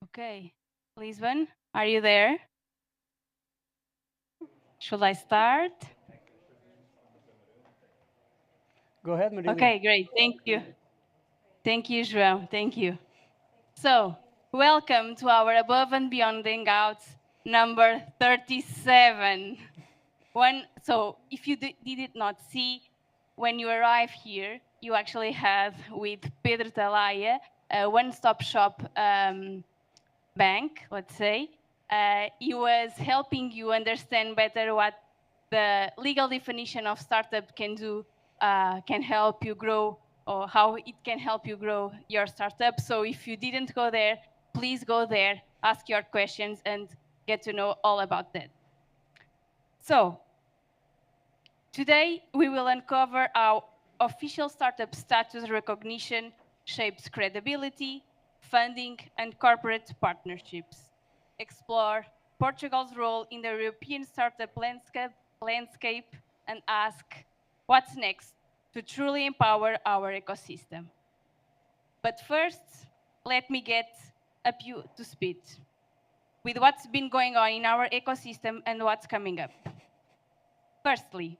Okay. Lisbon, are you there? Should I start? Go ahead, Maria. Okay, great. Thank you. Thank you, João. Thank you. So, welcome to our Above and Beyond Hangouts number 37. If you did it not see, when you arrive here, you actually have with Pedro Talaya a one-stop shop bank, let's say. He was helping you understand better what the legal definition of startup can do, can help you grow, or how it can help you grow your startup. So if you didn't go there, please go there, ask your questions, and get to know all about that. So today, we will uncover how official startup status recognition shapes credibility, funding, and corporate partnerships. Explore Portugal's role in the European startup landscape and ask what's next to truly empower our ecosystem. But first, let me get up you to speed with what's been going on in our ecosystem and what's coming up. Firstly,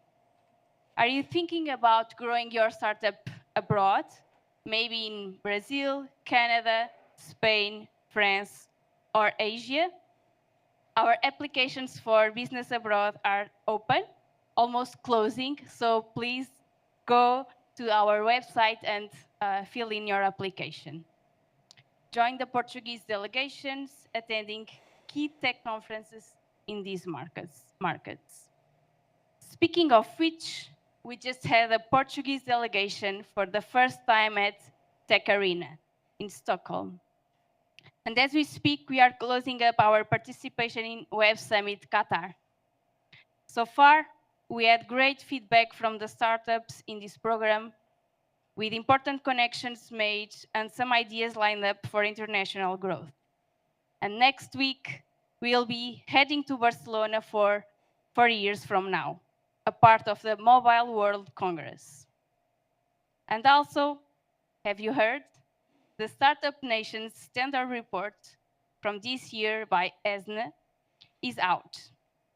are you thinking about growing your startup abroad? Maybe in Brazil, Canada, Spain, France, or Asia? Our applications for business abroad are open, almost closing, so please go to our website and fill in your application. Join the Portuguese delegations attending key tech conferences in these markets. Speaking of which, we just had a Portuguese delegation for the first time at Tech Arena in Stockholm. And as we speak, we are closing up our participation in Web Summit Qatar. So far, we had great feedback from the startups in this program, with important connections made and some ideas lined up for international growth. And next week, we'll be heading to Barcelona for 4 years from now, a part of the Mobile World Congress. And also, have you heard? The Startup Nations Standard Report from this year by ESNE is out,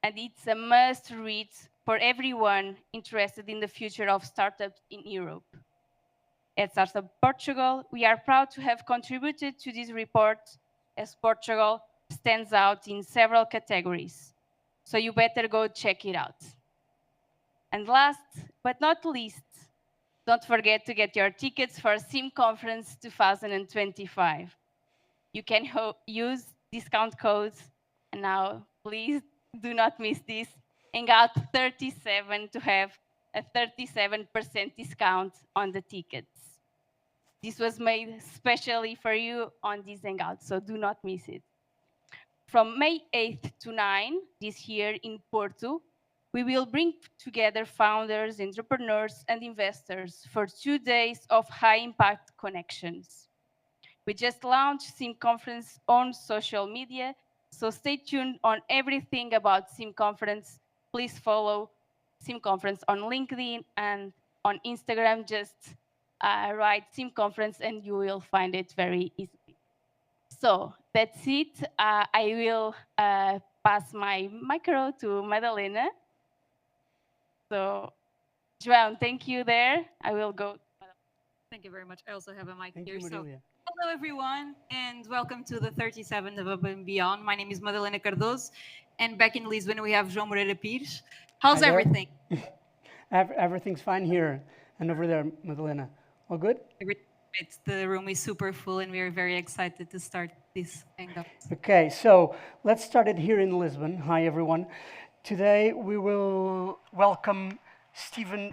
and it's a must read for everyone interested in the future of startups in Europe. At Startup Portugal, we are proud to have contributed to this report, as Portugal stands out in several categories. So you better go check it out. And last but not least, don't forget to get your tickets for SIM Conference 2025. You can use discount codes. And now, please do not miss this. Hangout 37 to have a 37% discount on the tickets. This was made specially for you on this Hangout, so do not miss it. From May 8th to 9 this year in Porto, we will bring together founders, entrepreneurs, and investors for 2 days of high-impact connections. We just launched SIM Conference on social media, so stay tuned on everything about SIM Conference. Please follow SIM Conference on LinkedIn and on Instagram. Just write SIM Conference and you will find it very easily. So that's it. I will pass my micro to Madalena. So, João, thank you there. I will go. Thank you very much. I also have a mic Thank here. you, Maria. Hello, everyone, and welcome to the 37th of Above and Beyond. My name is Madalena Cardoso, and back in Lisbon, we have João Moreira Pires. How's Hi there. everything? Everything's fine here and over there, Madalena. All good? The room is super full, and we are very excited to start this hangout. Okay, so let's start it here in Lisbon. Hi, everyone. Today we will welcome Steven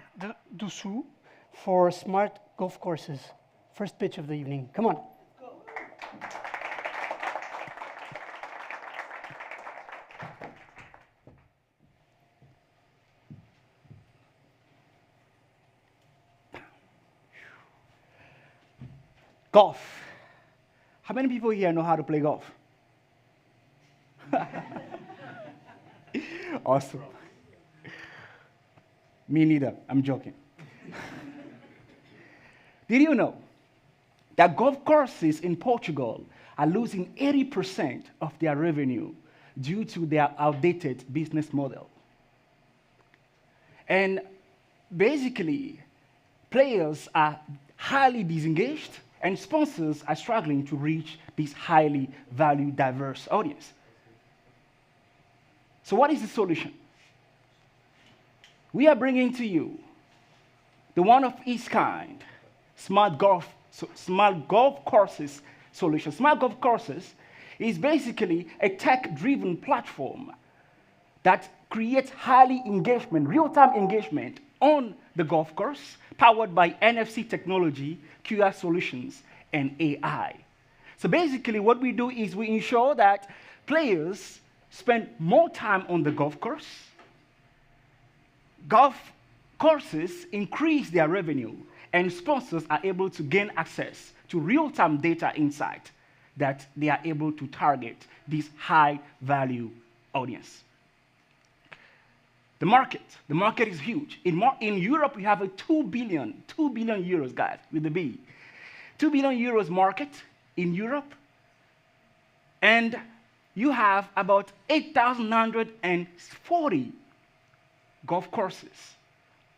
Dussou for Smart Golf Courses. First pitch of the evening. Come on. Golf. How many people here know how to play golf? Awesome. Me neither. I'm joking. Did you know that golf courses in Portugal are losing 80% of their revenue due to their outdated business model. And basically, players are highly disengaged, and sponsors are struggling to reach this highly value diverse audience. So, what is the solution? We are bringing to you the one of its kind smart golf courses solution. Smart golf courses is basically a tech-driven platform that creates highly engagement, real-time engagement on the golf course, powered by NFC technology, QR solutions, and AI. So basically what we do is we ensure that players spend more time on the golf course. Golf courses increase their revenue, and sponsors are able to gain access to real-time data insight that they are able to target this high-value audience. The market is huge. In Europe, we have a 2 billion euros, guys, with the B. 2 billion euros market in Europe, and you have about 8,940 golf courses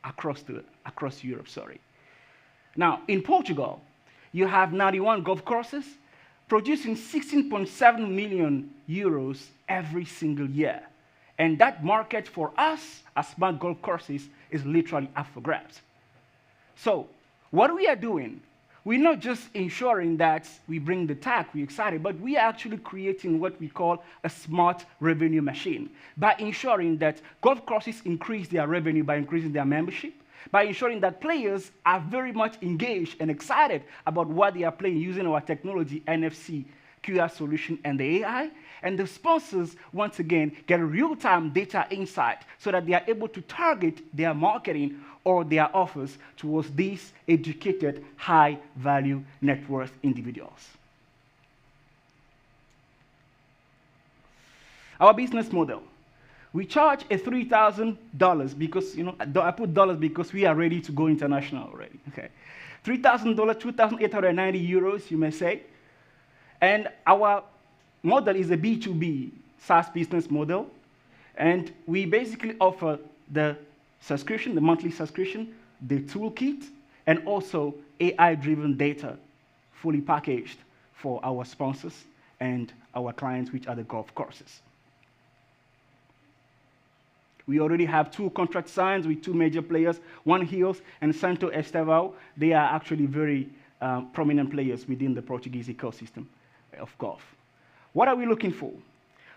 across Europe, sorry. Now, in Portugal, you have 91 golf courses producing 16.7 million euros every single year. And that market for us as smart golf courses is literally up for grabs. So what we are doing, we're not just ensuring that we bring the tech, we're excited, but we are actually creating what we call a smart revenue machine by ensuring that golf courses increase their revenue by increasing their membership, by ensuring that players are very much engaged and excited about what they are playing using our technology, NFC, QR solution, and the AI. And the sponsors, once again, get real-time data insight so that they are able to target their marketing or their offers towards these educated, high-value net worth individuals. Our business model. We charge a $3,000 because, I put dollars because we are ready to go international already, okay? $3,000, 2,890 euros, you may say. And our model is a B2B SaaS business model. And we basically offer the subscription, the monthly subscription, the toolkit, and also AI-driven data, fully packaged for our sponsors and our clients, which are the golf courses. We already have 2 contract signs with 2 major players, One Hills and Santo Estevão. They are actually very prominent players within the Portuguese ecosystem of golf. What are we looking for?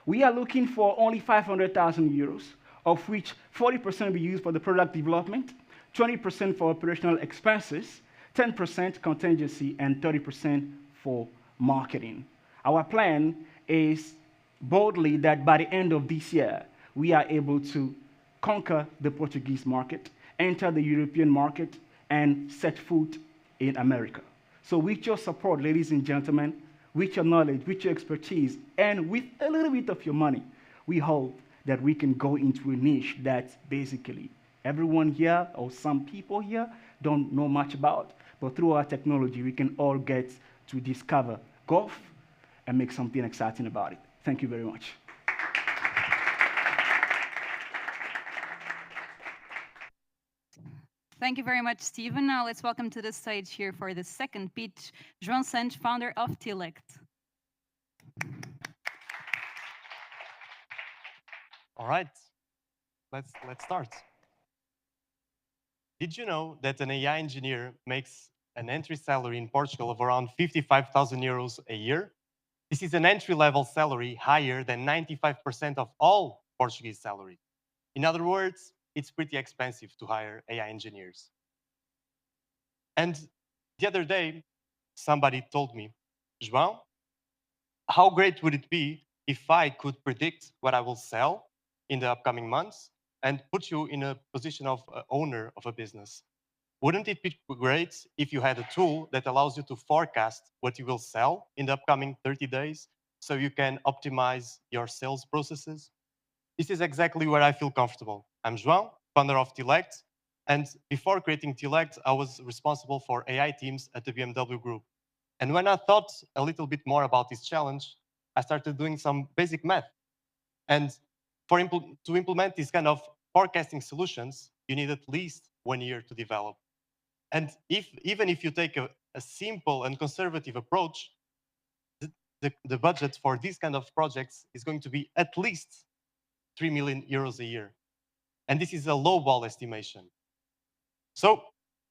We are looking for only 500,000 euros, of which 40% will be used for the product development, 20% for operational expenses, 10% contingency, and 30% for marketing. Our plan is boldly that by the end of this year, we are able to conquer the Portuguese market, enter the European market, and set foot in America. So with your support, ladies and gentlemen, with your knowledge, with your expertise, and with a little bit of your money, we hope that we can go into a niche that basically everyone here or some people here don't know much about. But through our technology, we can all get to discover golf and make something exciting about it. Thank you very much. Thank you very much, Stephen. Now let's welcome to the stage here for the second pitch, João Santos, founder of Tilect. All right, let's start. Did you know that an AI engineer makes an entry salary in Portugal of around 55,000 euros a year? This is an entry-level salary higher than 95% of all Portuguese salaries. In other words, it's pretty expensive to hire AI engineers. And the other day, somebody told me, João, how great would it be if I could predict what I will sell in the upcoming months and put you in a position of owner of a business? Wouldn't it be great if you had a tool that allows you to forecast what you will sell in the upcoming 30 days so you can optimize your sales processes? This is exactly where I feel comfortable. I'm João, founder of Tilect, and before creating Tilect, I was responsible for AI teams at the BMW Group. And when I thought a little bit more about this challenge, I started doing some basic math. And to implement these kind of forecasting solutions, you need at least 1 year to develop. And even if you take a simple and conservative approach, the budget for these kind of projects is going to be at least 3 million euros a year. And this is a lowball estimation. So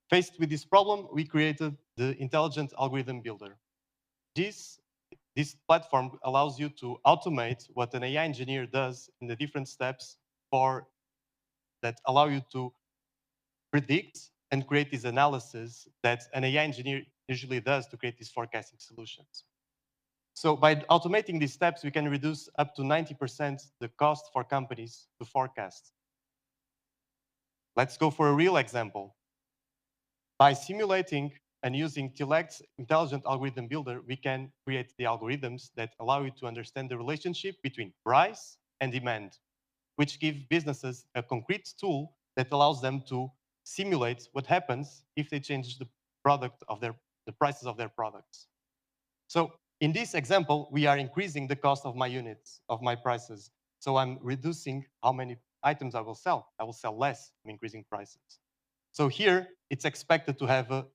faced with this problem, we created the Intelligent Algorithm Builder. This platform allows you to automate what an AI engineer does in the different steps that allow you to predict and create these analysis that an AI engineer usually does to create these forecasting solutions. So by automating these steps, we can reduce up to 90% the cost for companies to forecast. Let's go for a real example. By simulating and using Tillect's Intelligent Algorithm Builder, we can create the algorithms that allow you to understand the relationship between price and demand, which give businesses a concrete tool that allows them to simulate what happens if they change the prices of their products. So in this example, we are increasing the cost of my units, of my prices. So I'm reducing how many items I will sell. I will sell less, I'm increasing prices. So here, it's expected to have a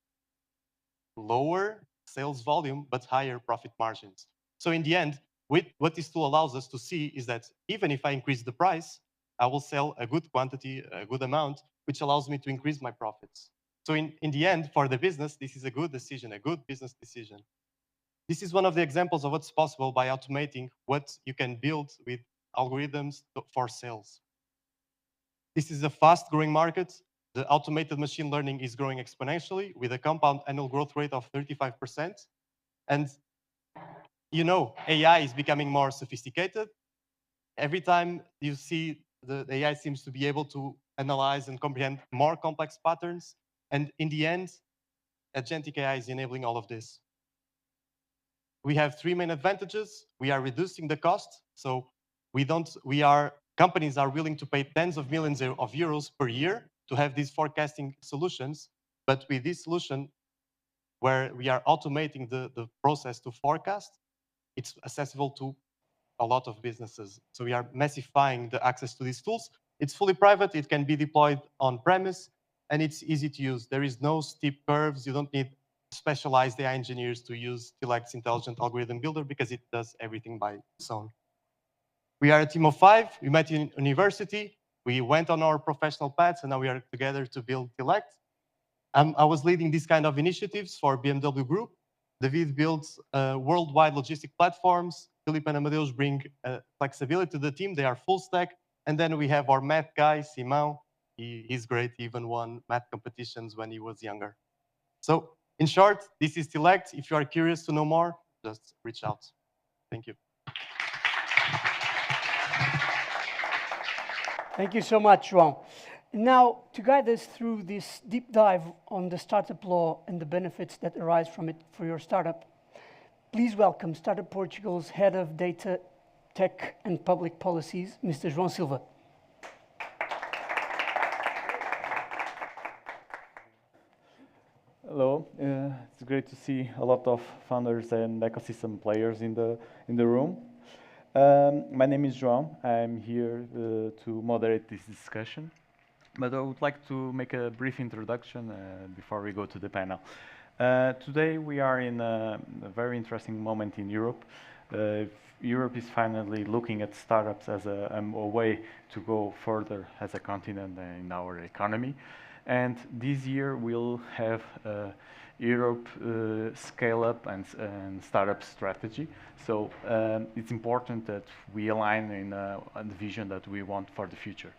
lower sales volume, but higher profit margins. So in the end, what this tool allows us to see is that even if I increase the price, I will sell a good quantity, a good amount, which allows me to increase my profits. So in the end, for the business, this is a good decision, a good business decision. This is one of the examples of what's possible by automating what you can build with algorithms for sales. This is a fast-growing market. The automated machine learning is growing exponentially with a compound annual growth rate of 35%. And you know, AI is becoming more sophisticated. Every time you see the AI seems to be able to analyze and comprehend more complex patterns. And in the end, agentic AI is enabling all of this. We have three main advantages. We are reducing the cost. So companies are willing to pay tens of millions of euros per year to have these forecasting solutions. But with this solution, where we are automating the process to forecast, it's accessible to a lot of businesses. So we are massifying the access to these tools. It's fully private. It can be deployed on premise, and it's easy to use. There is no steep curves. You don't need specialized AI engineers to use Tillect's Intelligent Algorithm Builder because it does everything by its own. We are a team of 5. We met in university. We went on our professional paths, and now we are together to build Tillect. I was leading these kind of initiatives for BMW Group. David builds worldwide logistic platforms. Philip and Amadeus bring flexibility to the team. They are full stack. And then we have our math guy, Simão. He's great. He even won math competitions when he was younger. So in short, this is Tillect. If you are curious to know more, just reach out. Thank you. Thank you so much, João. Now, to guide us through this deep dive on the startup law and the benefits that arise from it for your startup, please welcome Startup Portugal's Head of Data, Tech and Public Policies, Mr. João Silva. Hello, it's great to see a lot of founders and ecosystem players in the room. My name is João. I'm here to moderate this discussion, but I would like to make a brief introduction before we go to the panel. Today we are in a very interesting moment in Europe. Europe is finally looking at startups as a way to go further as a continent in our economy. And this year we'll have Europe scale up and startup strategy. So it's important that we align in the vision that we want for the future.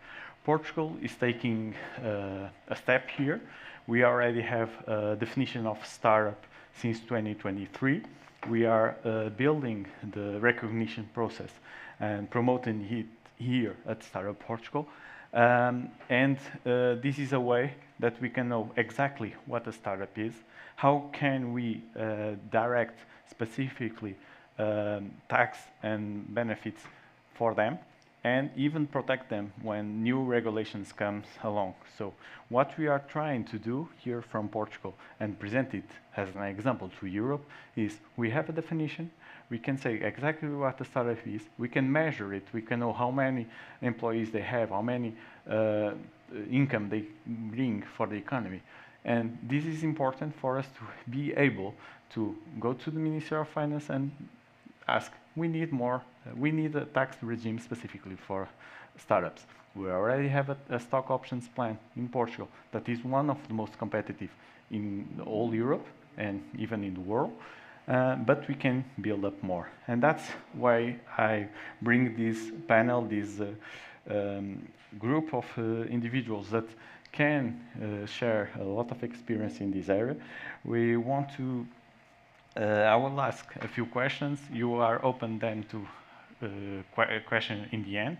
Portugal is taking a step here. We already have a definition of startup since 2023. We are building the recognition process and promoting it here at Startup Portugal. This is a way that we can know exactly what a startup is, how can we direct specifically tax and benefits for them, and even protect them when new regulations comes along. So what we are trying to do here from Portugal and present it as an example to Europe is we have a definition, we can say exactly what the startup is, we can measure it, we can know how many employees they have, how many income they bring for the economy. And this is important for us to be able to go to the Ministry of Finance and ask, we need more, we need a tax regime specifically for startups. We already have a stock options plan in Portugal that is one of the most competitive in all Europe and even in the world, but we can build up more. And that's why I bring this panel, this group of individuals that can share a lot of experience in this area. We want to I will ask a few questions. You are open then to a question in the end.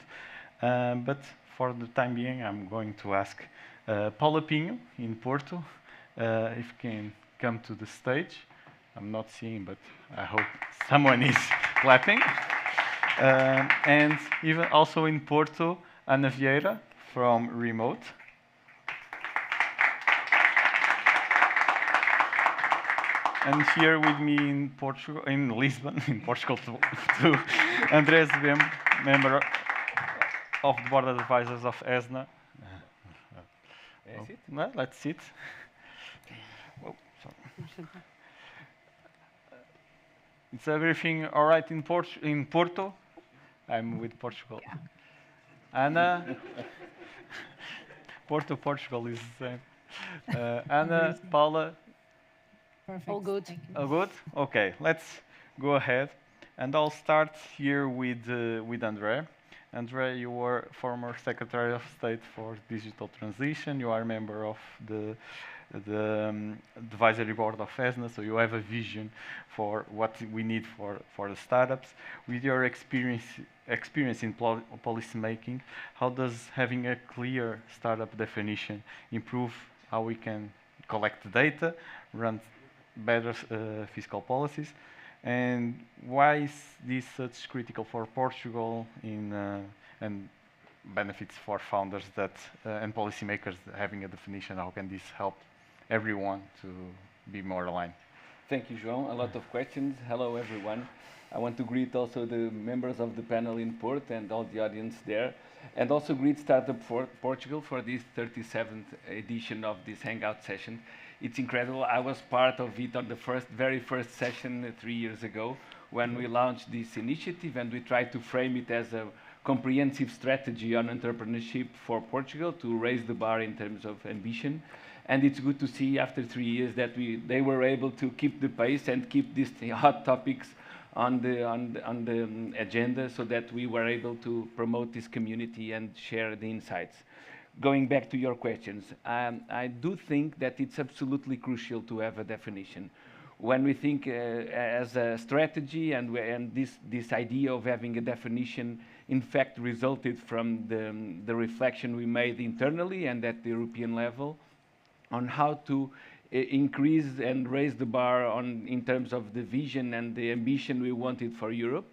But for the time being, I'm going to ask Paula Pinho in Porto if you can come to the stage. I'm not seeing, but I hope someone is clapping. And even also in Porto, Ana Vieira from Remote. And here with me in Portugal, in Lisbon, in Portugal too, Andrés Bem, member of the board of advisors of ESNA. Well, let's sit. Oh, sorry. Is everything all right in Porto? I'm with Portugal. Yeah. Ana, Portugal is the same. Ana, Paula. Perfect. All good. All good? Okay, let's go ahead. And I'll start here with André. André, you were former Secretary of State for Digital Transition. You are a member of the advisory board of ESNA, so you have a vision for what we need for the startups. With your experience in policy making, how does having a clear startup definition improve how we can collect the data, run better fiscal policies, and why is this such critical for Portugal and benefits for founders that and policymakers having a definition? How can this help everyone to be more aligned? Thank you, João. A lot of questions. Hello, everyone. I want to greet also the members of the panel in Porto and all the audience there, and also greet Startup for Portugal for this 37th edition of this Hangout session. It's incredible. I was part of it on the very first session 3 years ago when we launched this initiative, and we tried to frame it as a comprehensive strategy on entrepreneurship for Portugal to raise the bar in terms of ambition. And it's good to see after 3 years that they were able to keep the pace and keep these hot topics on the agenda, so that we were able to promote this community and share the insights. Going back to your questions, I do think that it's absolutely crucial to have a definition. When we think as a strategy, and this idea of having a definition, in fact, resulted from the reflection we made internally and at the European level on how to increase and raise the bar in terms of the vision and the ambition we wanted for Europe.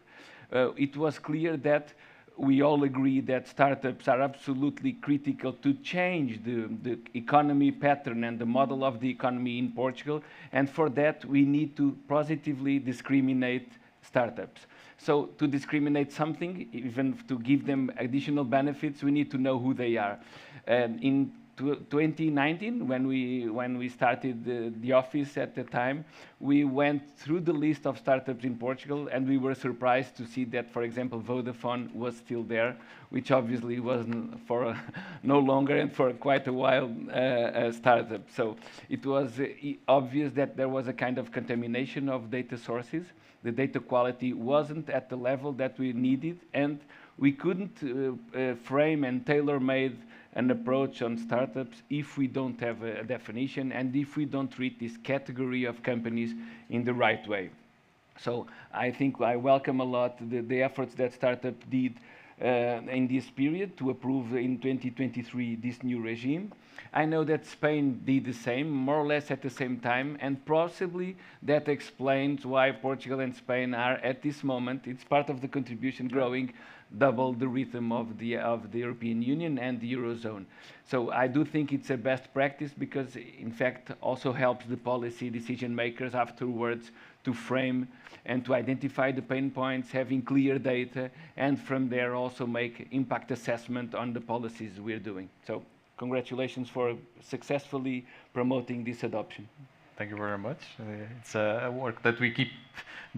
It was clear that we all agree that startups are absolutely critical to change the economy pattern and the model of the economy in Portugal. And for that, we need to positively discriminate startups. So to discriminate something, even to give them additional benefits, we need to know who they are. In 2019, when we started the office at the time, we went through the list of startups in Portugal, and we were surprised to see that, for example, Vodafone was still there, which obviously wasn't for no longer and for quite a while a startup. So it was obvious that there was a kind of contamination of data sources. The data quality wasn't at the level that we needed, and we couldn't frame and tailor-made an approach on startups if we don't have a definition and if we don't treat this category of companies in the right way. So I think I welcome a lot the efforts that startup did in this period to approve in 2023 this new regime. I know that Spain did the same, more or less at the same time, and possibly that explains why Portugal and Spain are, at this moment, it's part of the contribution, growing double the rhythm of the European Union and the Eurozone. So I do think it's a best practice because, in fact, also helps the policy decision makers afterwards to frame and to identify the pain points, having clear data, and from there also make impact assessment on the policies we're doing. So congratulations for successfully promoting this adoption. Thank you very much. It's a work that we keep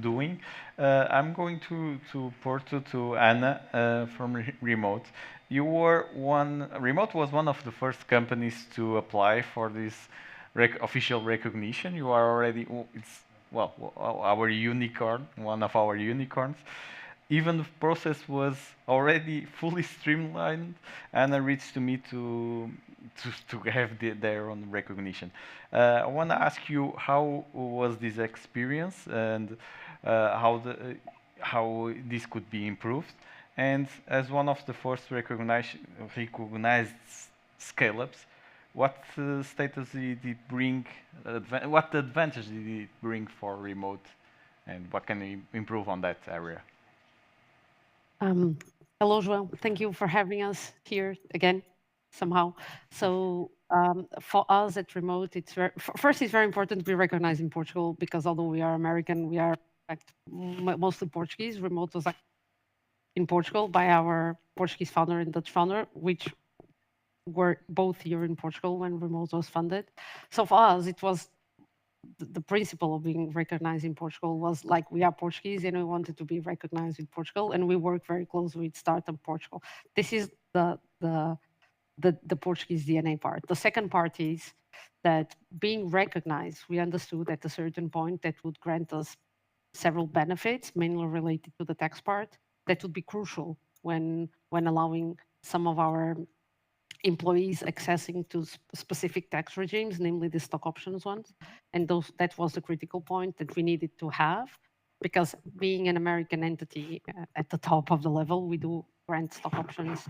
doing. I'm going to Porto, to Anna from Remote. Remote was one of the first companies to apply for this official recognition. You are already, it's, well, our unicorn, one of our unicorns. Even the process was already fully streamlined. Anna reached to me to have their own recognition. I want to ask you, how was this experience, and how this could be improved? And as one of the first recognized scale-ups, what status did it bring? What advantage did it bring for Remote, and what can we improve on that area? Hello, João. Thank you for having us here again, somehow. So for us at Remote, first, it's very important to be recognized in Portugal, because although we are American, we are in fact mostly Portuguese. Remote was in Portugal by our Portuguese founder and Dutch founder, which were both here in Portugal when Remote was funded. So for us, it was the principle of being recognized in Portugal was like, we are Portuguese and we wanted to be recognized in Portugal, and we work very closely with Startup Portugal. This is the Portuguese DNA part. The second part is that being recognized, we understood at a certain point that would grant us several benefits, mainly related to the tax part, that would be crucial when allowing some of our employees accessing to specific tax regimes, namely the stock options ones. And that was the critical point that we needed to have, because being an American entity at the top of the level, we do grant stock options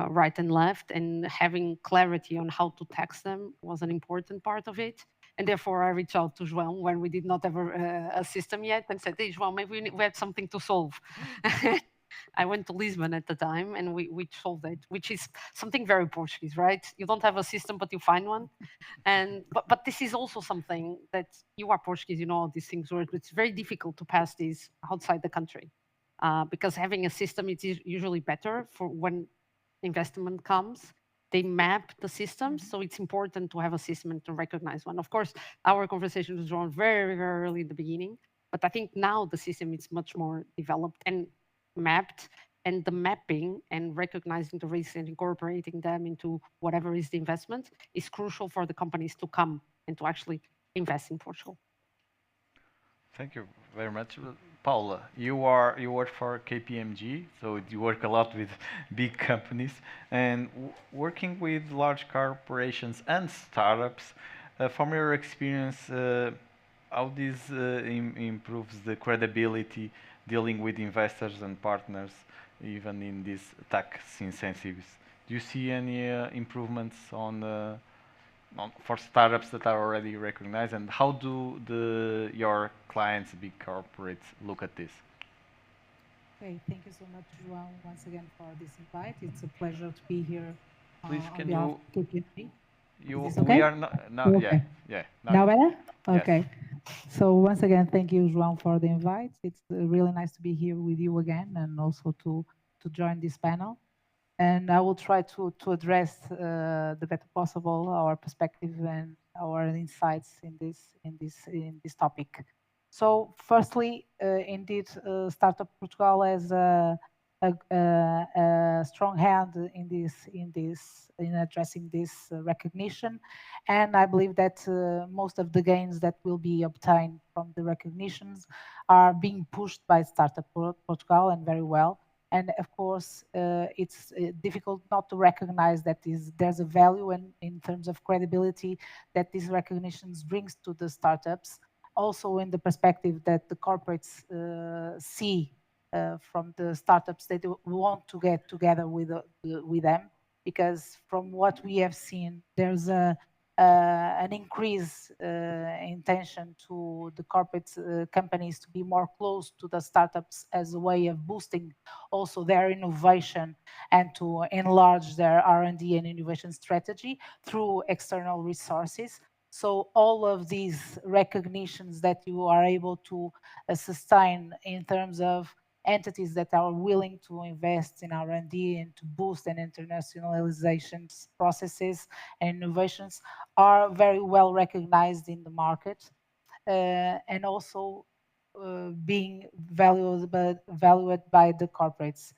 right and left, and having clarity on how to tax them was an important part of it. And therefore, I reached out to João when we did not have a system yet and said, hey, João, maybe we have something to solve. I went to Lisbon at the time, and we solved it, which is something very Portuguese, right? You don't have a system, but you find one. And but this is also something that you are Portuguese, you know how these things work. It's very difficult to pass these outside the country, because having a system is usually better for when investment comes. They map the systems, so it's important to have a system and to recognize one. Of course, our conversation was drawn very, very early in the beginning, but I think now the system is much more developed and mapped, and the mapping and recognizing the risks and incorporating them into whatever is the investment is crucial for the companies to come and to actually invest in Portugal. Thank you very much. Paula, you work for KPMG, so you work a lot with big companies, and working with large corporations and startups. From your experience, how this improves the credibility dealing with investors and partners, even in these tax incentives? Do you see any improvements for startups that are already recognized, and how do your clients, big corporates, look at this? Okay, thank you so much, João, once again for this invite. It's a pleasure to be here. Please, on can behalf you? of KPMG. Is this We okay? are not. No, Okay. yeah. Now better? Yes. Okay. So once again, thank you, João, for the invite. It's really nice to be here with you again, and also to join this panel. And I will try to address the better possible our perspective and our insights in this topic. So firstly, indeed, Startup Portugal has a strong hand in addressing this recognition, and I believe that most of the gains that will be obtained from the recognitions are being pushed by Startup Portugal, and very well. And of course, it's difficult not to recognize that there's a value in terms of credibility that these recognitions brings to the startups. Also, in the perspective that the corporates see from the startups, they want to get together with them, because from what we have seen, there's a an increase intention to the corporate companies to be more close to the startups as a way of boosting also their innovation and to enlarge their R&D and innovation strategy through external resources. So all of these recognitions that you are able to sustain in terms of entities that are willing to invest in R&D and to boost and internationalization processes and innovations are very well recognized in the market and also being valued by the corporates.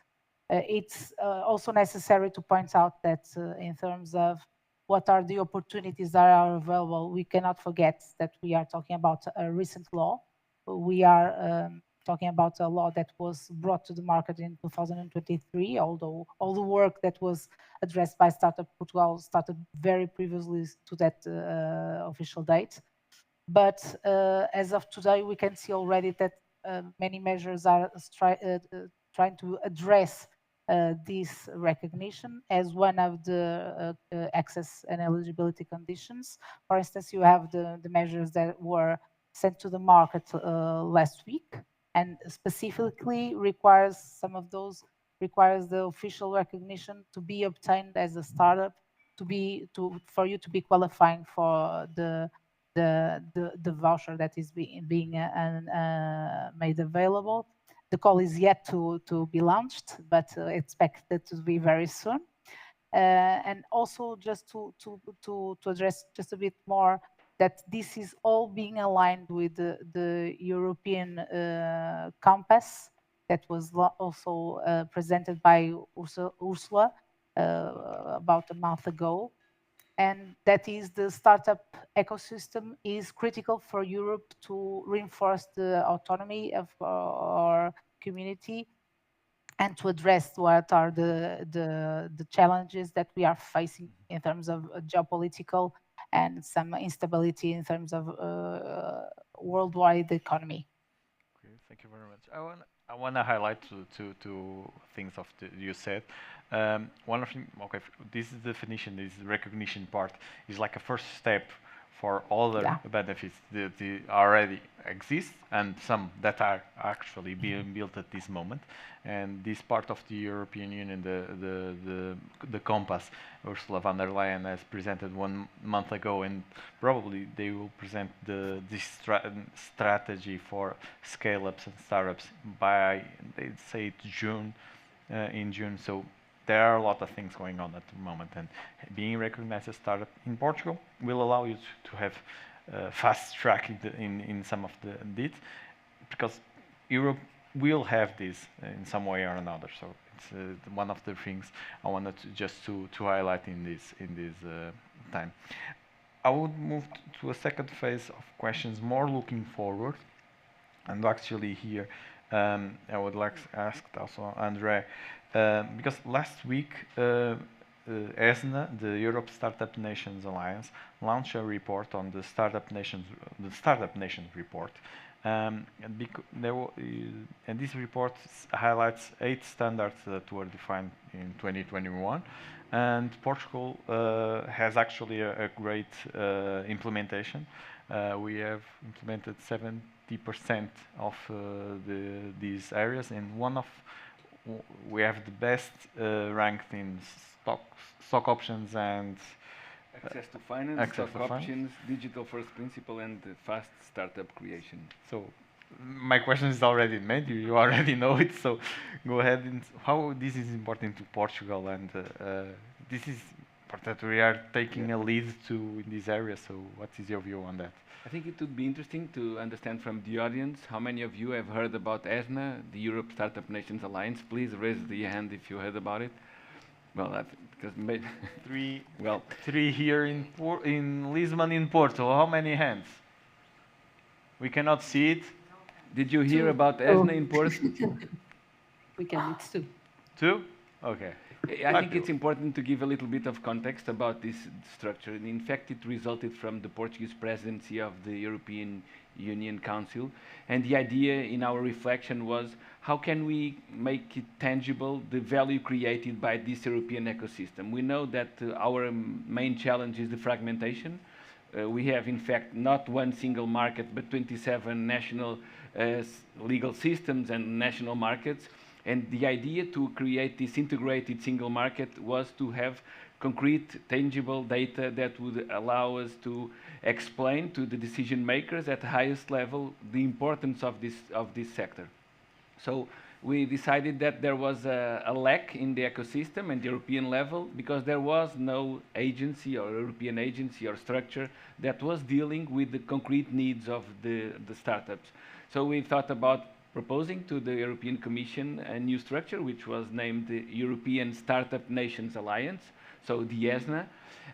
It's also necessary to point out that in terms of what are the opportunities that are available, we cannot forget that we are talking about a recent law. We are talking about a law that was brought to the market in 2023, although all the work that was addressed by Startup Portugal started very previously to that official date. But as of today, we can see already that many measures are trying to address this recognition as one of the access and eligibility conditions. For instance, you have the measures that were sent to the market last week, and specifically requires some of those requires the official recognition to be obtained as a startup for you to be qualifying for the voucher that is being made available. The call is yet to be launched, but expected to be very soon. And also just to address just a bit more that this is all being aligned with the European compass that was also presented by Ursula about a month ago. And that is the startup ecosystem is critical for Europe to reinforce the autonomy of our community and to address what are the challenges that we are facing in terms of geopolitical and some instability in terms of worldwide economy. Okay, thank you very much. I want to highlight two things of you said. One of them, okay, this is definition, this recognition part is like a first step for other benefits that already exist and some that are actually being built at this moment. And this part of the European Union, the compass, Ursula von der Leyen has presented 1 month ago, and probably they will present this strategy for scale-ups and startups by, they'd say, June, in June. So there are a lot of things going on at the moment, and being recognized as a startup in Portugal will allow you to have fast track in some of the deeds, because Europe will have this in some way or another. So it's one of the things I wanted to highlight in this time. I would move to a second phase of questions, more looking forward, and actually here I would like to ask also Andre. Because last week, ESNA, the Europe Startup Nations Alliance, launched a report on the Startup Nations report, and this report highlights 8 standards that were defined in 2021, and Portugal has actually a great implementation. We have implemented 70% of these areas, and we have the best ranked in stock options and access to finance, stock options, digital first principle, and fast startup creation. So my question is already made. You already know it. So go ahead. And how this is important to Portugal, and this is important. We are taking a lead in this area. So what is your view on that? I think it would be interesting to understand from the audience how many of you have heard about ESNA, the Europe Startup Nations Alliance. Please raise the hand if you heard about it. Well, because three here in Lisbon, in Porto. How many hands? We cannot see it. Did you hear about ESNA in Porto? We can. It's 2. 2? Okay. I think it's important to give a little bit of context about this structure. In fact, it resulted from the Portuguese presidency of the European Union Council. And the idea in our reflection was, how can we make it tangible, the value created by this European ecosystem? We know that our main challenge is the fragmentation. We have, in fact, not one single market, but 27 national legal systems and national markets. And the idea to create this integrated single market was to have concrete, tangible data that would allow us to explain to the decision makers at the highest level the importance of this sector. So we decided that there was a lack in the ecosystem and the European level, because there was no agency or European agency or structure that was dealing with the concrete needs of the startups. So we thought about proposing to the European Commission a new structure, which was named the European Startup Nations Alliance, so the ESNA.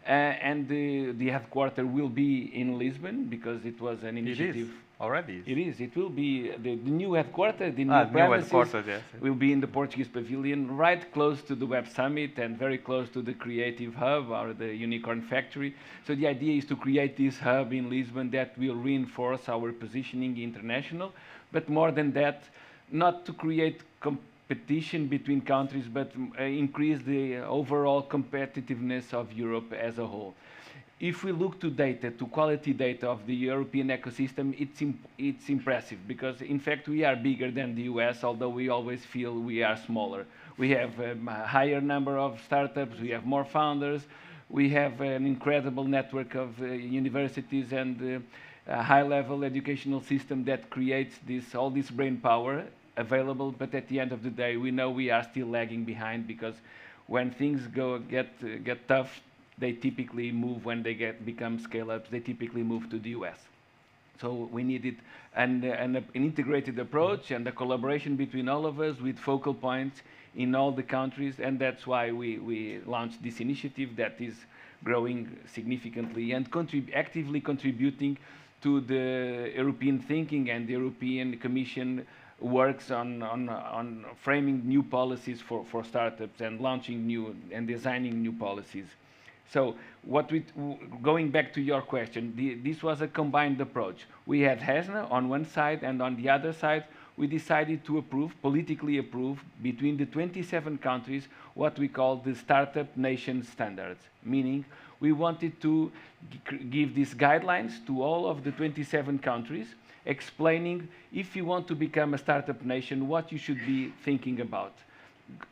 And the headquarter will be in Lisbon, because it was an initiative. It is already. It is. It will be the new headquarter, the new new premises headquarters, yes. will be in the Portuguese pavilion, right close to the Web Summit and very close to the Creative Hub or the Unicorn Factory. So the idea is to create this hub in Lisbon that will reinforce our positioning international, but more than that, not to create competition between countries, but increase the overall competitiveness of Europe as a whole. If we look to data, to quality data of the European ecosystem, it's impressive, because in fact we are bigger than the US, although we always feel we are smaller. We have a higher number of startups, we have more founders, we have an incredible network of universities and a high-level educational system that creates all this brain power available, but at the end of the day, we know we are still lagging behind, because when things get tough, they typically move, when they become scale-ups, they typically move to the US. So we needed an integrated approach and a collaboration between all of us with focal points in all the countries, and that's why we launched this initiative that is growing significantly and actively contributing to the European thinking, and the European Commission works on framing new policies for startups and launching new and designing new policies. So going back to your question, this was a combined approach. We had HESNA on one side, and on the other side, we decided to politically approve, between the 27 countries, what we call the Startup Nation Standards, meaning we wanted to give these guidelines to all of the 27 countries, explaining, if you want to become a startup nation, what you should be thinking about.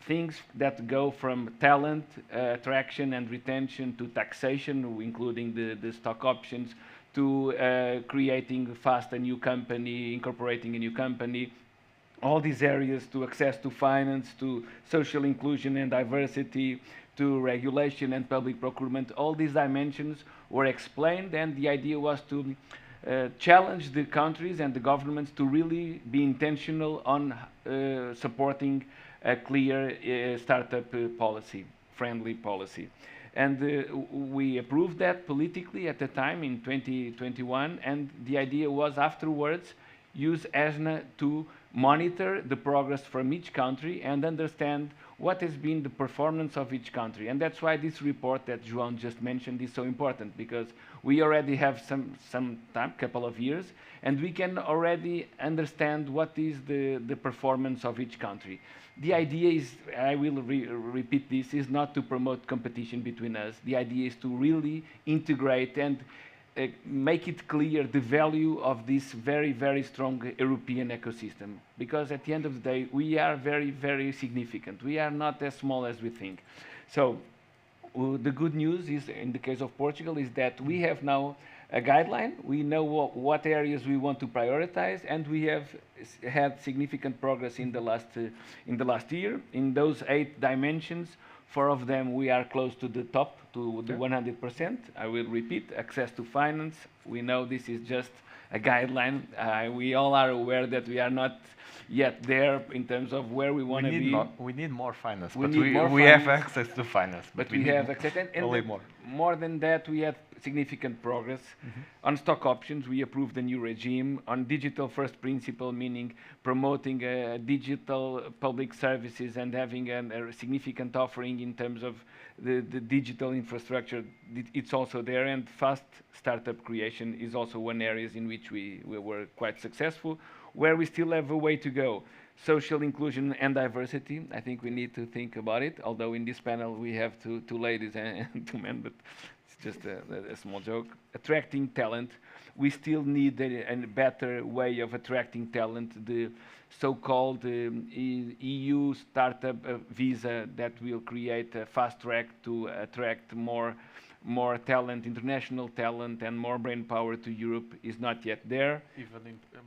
Things that go from talent, attraction and retention, to taxation, including the stock options, to creating fast a new company, incorporating a new company, all these areas, to access to finance, to social inclusion and diversity, to regulation and public procurement. All these dimensions were explained, and the idea was to challenge the countries and the governments to really be intentional on supporting a clear startup policy, friendly policy. And we approved that politically at the time in 2021, and the idea was afterwards use ESNA to monitor the progress from each country and understand what has been the performance of each country. And that's why this report that João just mentioned is so important, because we already have some time, couple of years, and we can already understand what is the performance of each country. The idea is, I will repeat this, is not to promote competition between us. The idea is to really integrate and make it clear the value of this very, very strong European ecosystem. Because at the end of the day, we are very, very significant. We are not as small as we think. So the good news is, in the case of Portugal, is that we have now a guideline. We know what areas we want to prioritize, and we have had significant progress in the last year. In those 8 dimensions, 4 of them we are close to the top, to the 100%. I will repeat: access to finance. We know this is just a guideline. We all are aware that we are not yet there in terms of where we want to be. We need more finance, We but need more we have finance. access to finance. But we have access, and only more. more than that, we had significant progress. On stock options, we approved a new regime. On digital first principle, meaning promoting digital public services and having a significant offering in terms of the digital infrastructure, it's also there. And fast startup creation is also one area in which we were quite successful. Where we still have a way to go, social inclusion and diversity. I think we need to think about it, although in this panel we have two ladies and two men, but it's just a small joke. Attracting talent. We still need a better way of attracting talent, the so-called EU startup visa that will create a fast track to attract more talent, international talent, and more brain power to Europe is not yet there.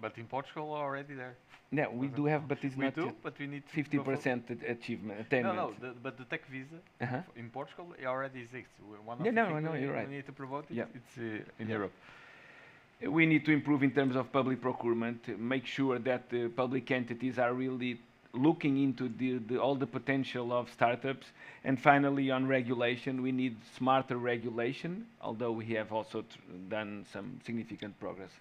But in Portugal already there. Yeah, we do have, but it's not yet but we need 50% achievement, attainment. No, but the tech visa in Portugal it already exists. One of Yeah, the no, things no, you're right. we need to promote it. Yeah. It's in Europe. We need to improve in terms of public procurement, make sure that the public entities are really looking into all the potential of startups. And finally, on regulation, we need smarter regulation, although we have also done some significant progress.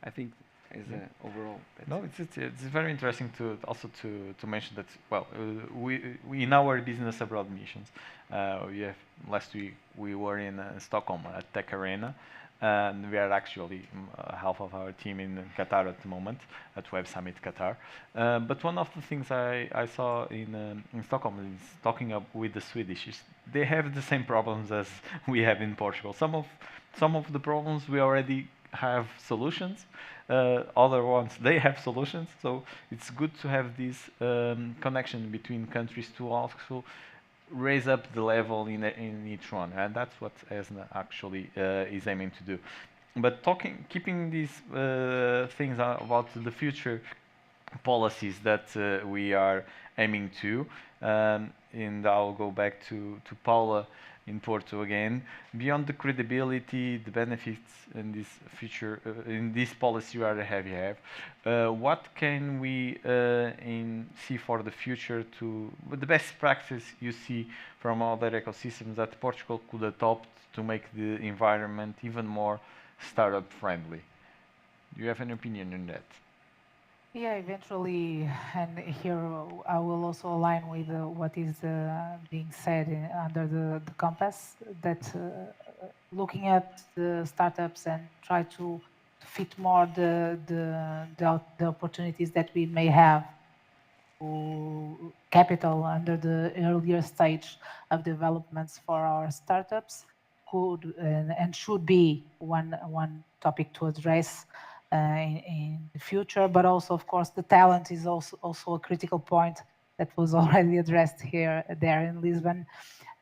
I think as overall. No, it's very interesting to also to mention that, well, we in our business abroad missions, last week we were in Stockholm at Tech Arena, and we are actually half of our team in Qatar at the moment at Web Summit Qatar. But one of the things I saw in Stockholm is talking up with the Swedish. They have the same problems as we have in Portugal. Some of the problems we already have solutions. Other ones they have solutions. So it's good to have this connection between countries to also raise up the level in each one, and that's what ESNA actually is aiming to do. But keeping these things about the future policies that we are aiming to, and I'll go back to Paula in Porto again. Beyond the credibility, the benefits in this future, in this policy you already have, what can we see for the future the best practice you see from other ecosystems that Portugal could adopt to make the environment even more startup friendly? Do you have an opinion on that? Yeah, eventually, and here I will also align with what is being said under the compass, that looking at the startups and try to fit more the opportunities that we may have to capital under the earlier stage of developments for our startups could and should be one topic to address in the future. But also, of course, the talent is also a critical point that was already addressed there in Lisbon.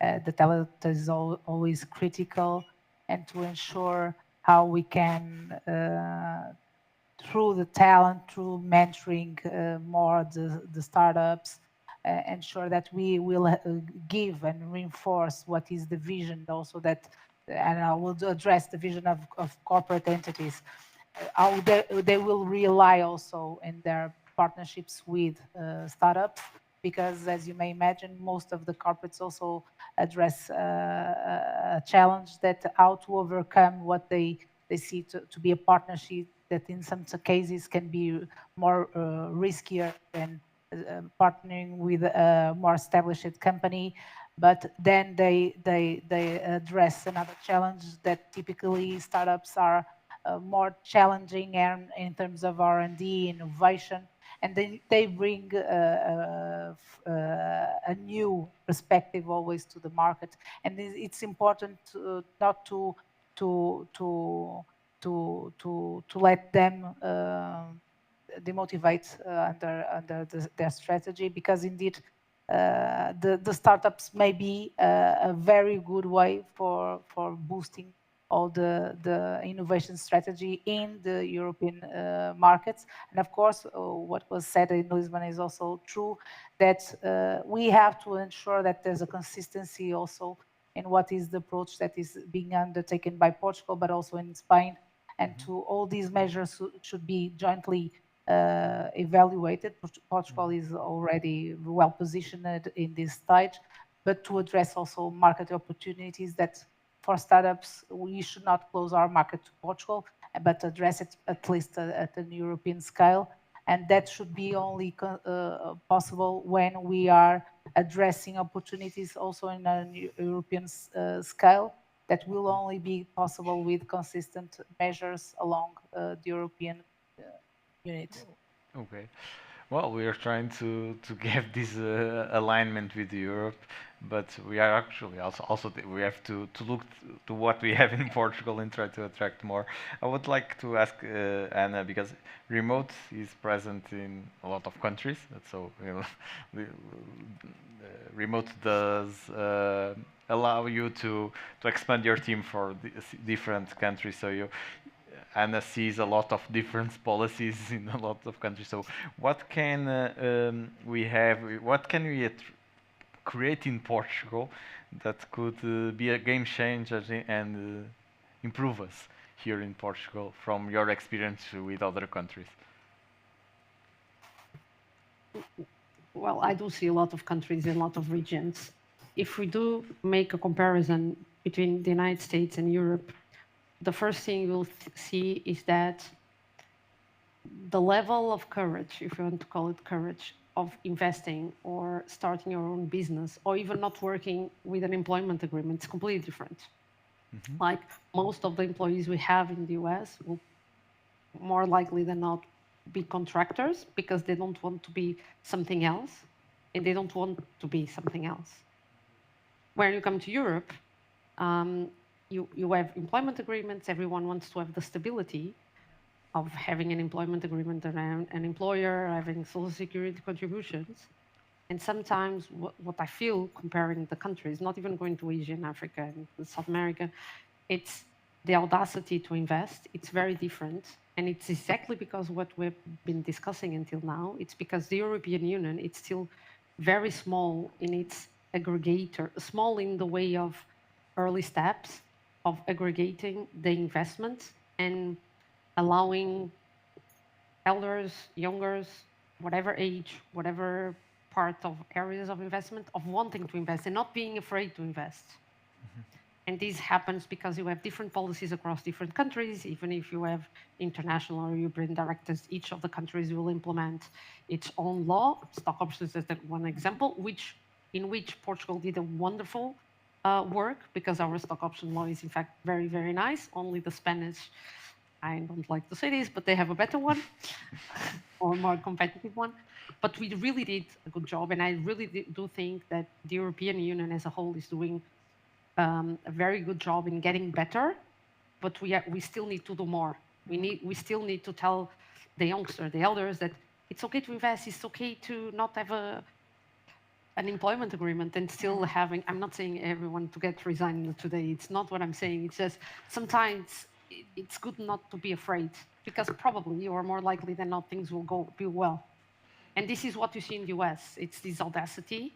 The talent is always critical, and to ensure how we can, through the talent, through mentoring more the startups, ensure that we will give and reinforce what is the vision also that, and I will address the vision of corporate entities. How they will rely also in their partnerships with startups, because as you may imagine, most of the corporates also address a challenge that how to overcome what they see to be a partnership that in some cases can be more riskier than partnering with a more established company. But then they address another challenge that typically startups are more challenging and in terms of R&D, innovation, and they bring a new perspective always to the market. And it's important not to let them demotivate under their strategy, because indeed the startups may be a very good way for boosting all the innovation strategy in the European markets. And of course, what was said in Lisbon is also true, that we have to ensure that there's a consistency also in what is the approach that is being undertaken by Portugal, but also in Spain. And to all these measures should be jointly evaluated. Portugal is already well positioned in this stage, but to address also market opportunities that for startups, we should not close our market to Portugal, but address it at least at an European scale. And that should be only possible when we are addressing opportunities also in a European scale. That will only be possible with consistent measures along the European unit. Okay. Well, we are trying to get this alignment with Europe, but we are actually we have to look to what we have in Portugal and try to attract more. I would like to ask Anna, because remote is present in a lot of countries, so remote does allow you to expand your team for different countries. So Anna sees a lot of different policies in a lot of countries. So what can we have? What can we create in Portugal that could be a game changer and improve us here in Portugal from your experience with other countries? Well, I do see a lot of countries in a lot of regions. If we do make a comparison between the United States and Europe, the first thing you'll see is that the level of courage, if you want to call it courage, of investing or starting your own business or even not working with an employment agreement is completely different. Like most of the employees we have in the US will more likely than not be contractors because they don't want to be something else and they don't want to be something else. When you come to Europe, you have employment agreements. Everyone wants to have the stability of having an employment agreement around an employer, having social security contributions. And sometimes what I feel comparing the countries, not even going to Asia and Africa and South America, it's the audacity to invest. It's very different. And it's exactly because what we've been discussing until now, it's because the European Union, it's still very small in its aggregator, small in the way of early steps of aggregating the investments and allowing elders, youngers, whatever age, whatever part of areas of investment, of wanting to invest and not being afraid to invest. And this happens because you have different policies across different countries. Even if you have international or European directives, each of the countries will implement its own law. Stock options is that one example, in which Portugal did a wonderful work because our stock option law is in fact very, very nice. Only the Spanish, I don't like to say this, but they have a better one or more competitive one. But we really did a good job. And I really do think that the European Union as a whole is doing a very good job in getting better, but we still need to do more. We still need to tell the youngsters, the elders, that it's okay to invest. It's okay to not have an employment agreement and still having. I'm not saying everyone to get resigned today. It's not what I'm saying. It's just sometimes it's good not to be afraid because probably or more likely than not things will be well. And this is what you see in the US. It's this audacity.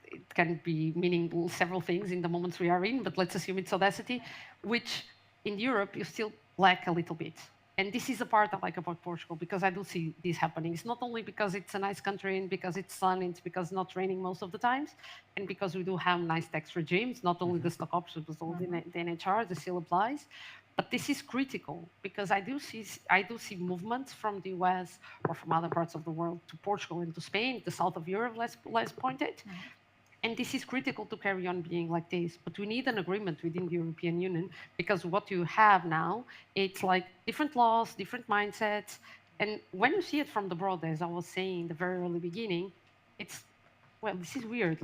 It can be meaning several things in the moments we are in, but let's assume it's audacity, which in Europe you still lack a little bit. And this is the part I like about Portugal, because I do see this happening. It's not only because it's a nice country and because it's sun, it's because it's not raining most of the times, and because we do have nice tax regimes, not only the stock options, but all the NHR, that still applies. But this is critical because I do see movements from the US or from other parts of the world to Portugal and to Spain, the south of Europe, less pointed. And this is critical to carry on being like this. But we need an agreement within the European Union because what you have now, it's like different laws, different mindsets. And when you see it from the broad, as I was saying in the very early beginning, it's, well, this is weird.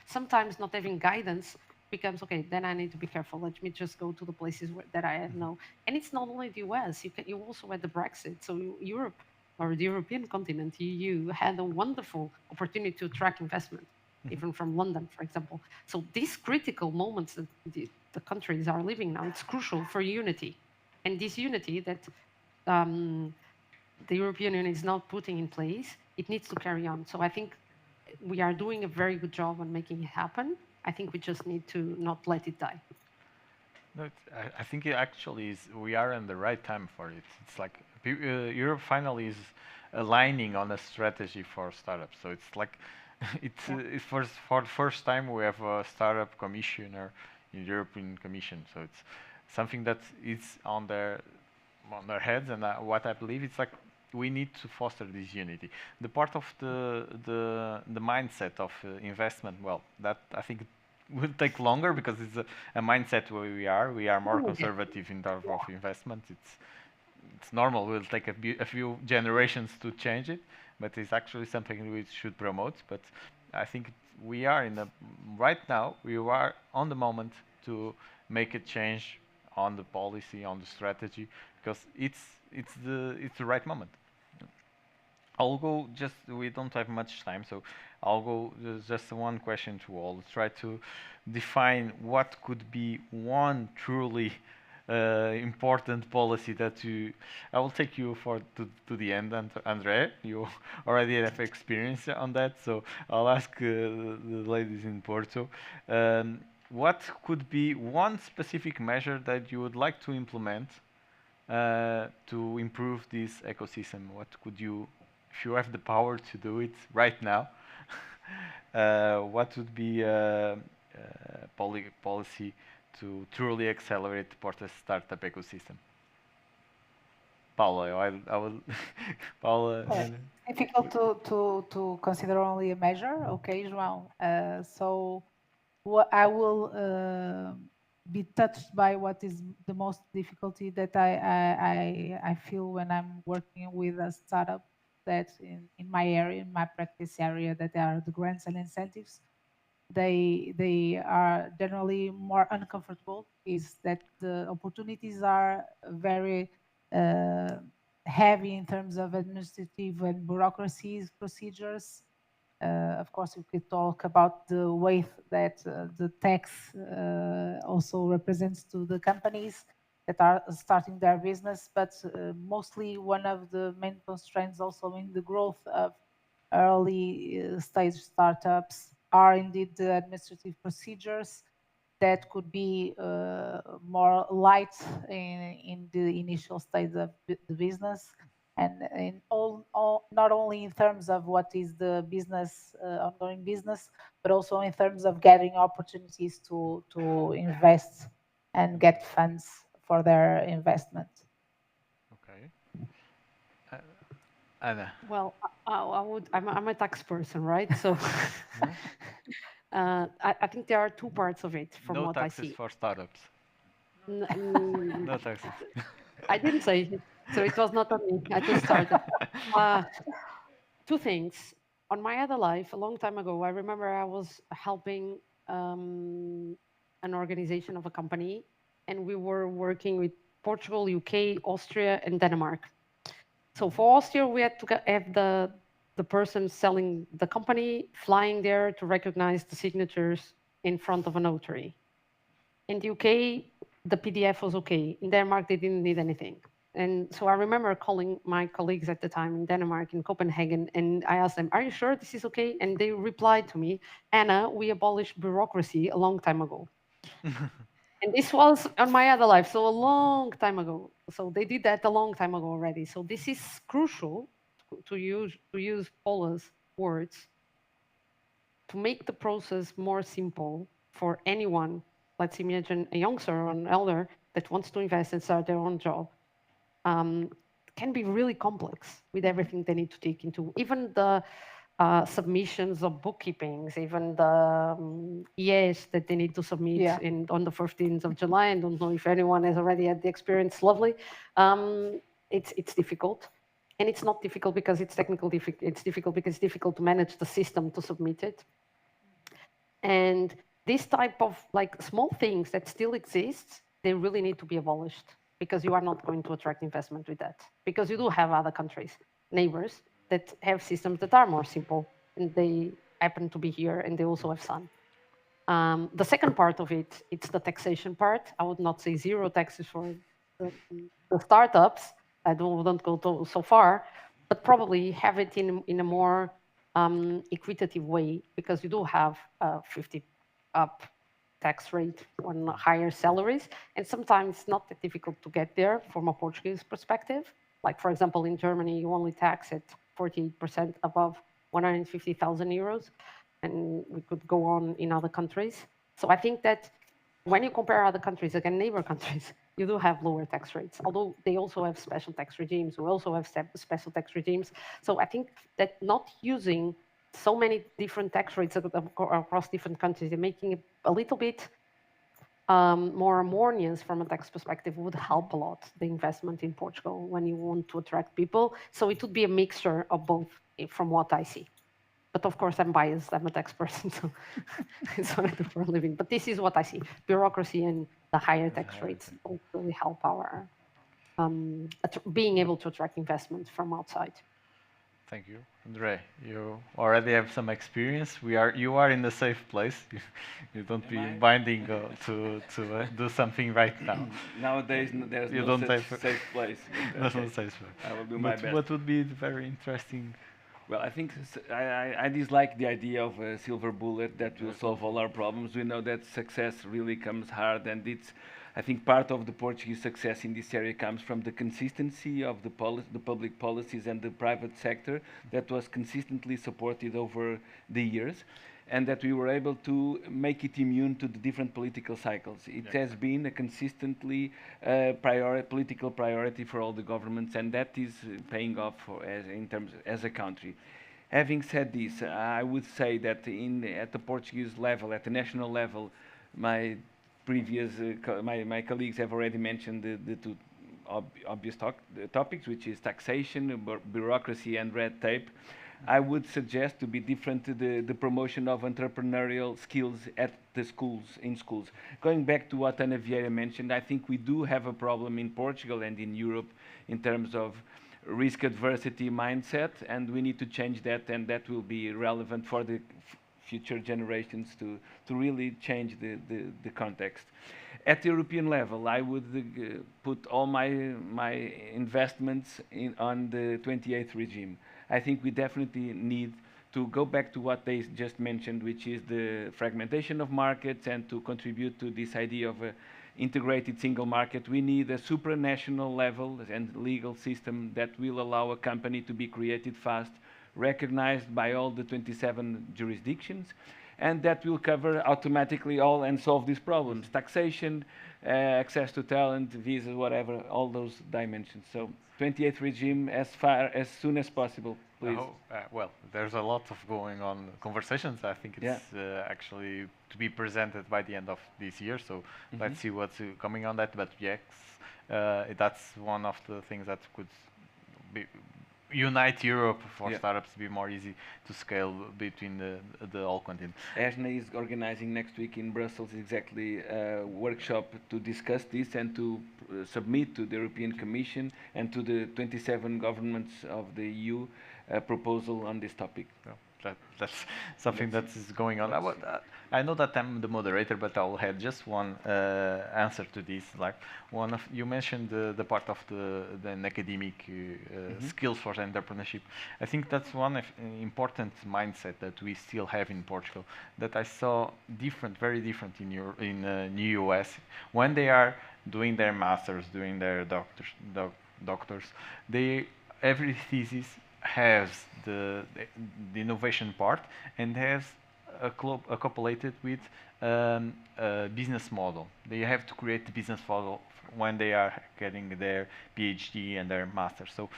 Sometimes not having guidance becomes, okay, then I need to be careful. Let me just go to the places that I know. And it's not only the US, you also had the Brexit. So Europe, or the European continent, EU, had a wonderful opportunity to attract investment. Even from London, for example. So these critical moments that the countries are living now, it's crucial for unity. And this unity that the European Union is now putting in place, it needs to carry on. So I think we are doing a very good job on making it happen. I think we just need to not let it die. No, I think it actually is. We are in the right time for it. It's like Europe finally is aligning on a strategy for startups. So it's like for the first time we have a startup commissioner in the European Commission. So it's something that is on their heads, and what I believe it's like we need to foster this unity. The part of the mindset of investment, well, that I think will take longer because it's a mindset where we are more conservative in terms of investment. It's normal. It will take a few generations to change it, but it's actually something we should promote. But I think we are right now. We are on the moment to make a change on the policy, on the strategy, because it's the right moment. I'll go just, we don't have much time, so I'll go just one question to all. Let's try to define what could be one truly important policy that I will take you to the end, Andre. You already have experience on that, so I'll ask the ladies in Porto. What could be one specific measure that you would like to implement to improve this ecosystem? What could you, if you have the power to do it right now, what would be a policy to truly accelerate Porto's startup ecosystem? Paula, I will. Paula. Difficult to consider only a measure. Okay, João. So what I will be touched by what is the most difficulty that I feel when I'm working with a startup that in my area, in my practice area, that are the grants and incentives. They are generally more uncomfortable, is that the opportunities are very heavy in terms of administrative and bureaucracies procedures. Of course, we could talk about the weight that the tax also represents to the companies that are starting their business, but mostly one of the main constraints also in the growth of early stage startups are indeed the administrative procedures that could be more light in the initial stage of the business, and in all not only in terms of what is the business ongoing business, but also in terms of getting opportunities to invest and get funds for their investment. Okay. Anna. Well, I'm a tax person, right? So I think there are two parts of it from what I see. No taxes for startups. No taxes. I didn't say it, so it was not on me. I just started. Two things. On my other life, a long time ago, I remember I was helping an organization of a company, and we were working with Portugal, UK, Austria, and Denmark. So for Austria, we had to have the person selling the company flying there to recognize the signatures in front of a notary. In the UK, the PDF was okay. In Denmark, they didn't need anything. And so I remember calling my colleagues at the time in Denmark, in Copenhagen, and I asked them, are you sure this is okay? And they replied to me, Anna, we abolished bureaucracy a long time ago. And this was on my other life, so a long time ago. So they did that a long time ago already. So this is crucial to use Paula's words to make the process more simple for anyone. Let's imagine a youngster or an elder that wants to invest and start their own job. Can be really complex with everything they need to take into, even the submissions of bookkeepings, even the ES that they need to submit on the 15th of July. I don't know if anyone has already had the experience. Lovely. It's difficult. And it's not difficult because it's technical. It's difficult because it's difficult to manage the system to submit it. And this type of like small things that still exist, they really need to be abolished, because you are not going to attract investment with that. Because you do have other countries, neighbors, that have systems that are more simple, and they happen to be here, and they also have some. The second part of it, it's the taxation part. I would not say zero taxes for the startups. I wouldn't go so far, but probably have it in a more equitative way, because you do have 50 up tax rate on higher salaries, and sometimes it's not that difficult to get there from a Portuguese perspective. Like, for example, in Germany, you only tax at 48% above 150,000 euros, and we could go on in other countries. So I think that when you compare other countries, again, neighbor countries, you do have lower tax rates, although they also have special tax regimes. We also have special tax regimes. So I think that not using so many different tax rates across different countries and making it a little bit more harmonious from a tax perspective would help a lot the investment in Portugal when you want to attract people. So it would be a mixture of both from what I see. But of course, I'm biased. I'm a tax person, so it's what I do for a living. But this is what I see. Bureaucracy and the higher tax rates will really help our being able to attract investment from outside. Thank you, Andre. You already have some experience. You are in the safe place. You don't be binding to do something right now. Nowadays, there's you no don't such have safe place. But, okay. No safe place. I will do my best. What would be very interesting? Well, I think I dislike the idea of a silver bullet that will solve all our problems. We know that success really comes hard, and I think part of the Portuguese success in this area comes from the consistency of the public policies and the private sector that was consistently supported over the years, and that we were able to make it immune to the different political cycles. It has been a consistently political priority for all the governments, and that is paying off as a country. Having said this, I would say that at the Portuguese level, at the national level, my colleagues have already mentioned the two obvious topics, which is taxation, bureaucracy, and red tape. I would suggest to be different to the promotion of entrepreneurial skills at the in schools. Going back to what Ana Vieira mentioned, I think we do have a problem in Portugal and in Europe in terms of risk adversity mindset, and we need to change that, and that will be relevant for the future generations to really change the context. At the European level, I would put all my investments on the 28th regime. I think we definitely need to go back to what they just mentioned, which is the fragmentation of markets, and to contribute to this idea of an integrated single market. We need a supranational level and legal system that will allow a company to be created fast, recognized by all the 27 jurisdictions, and that will cover automatically all and solve these problems: taxation, access to talent, visas, whatever, all those dimensions. So 28th regime as soon as possible, please. Well, there's a lot of going on conversations. I think it's actually to be presented by the end of this year. So let's see what's coming on that. But yes, that's one of the things that could unite Europe for startups to be more easy to scale between the whole continent. ESNA is organizing next week in Brussels exactly a workshop to discuss this and to submit to the European Commission and to the 27 governments of the EU a proposal on this topic. That's something that is going on. I know that I'm the moderator, but I'll have just one answer to this. Like you mentioned the part of the academic skills for entrepreneurship. I think that's one important mindset that we still have in Portugal. That I saw very different in the US when they are doing their masters, doing their doctors. Every thesis has the innovation part and has coupulated with a business model. They have to create the business model when they are getting their PhD and their master. So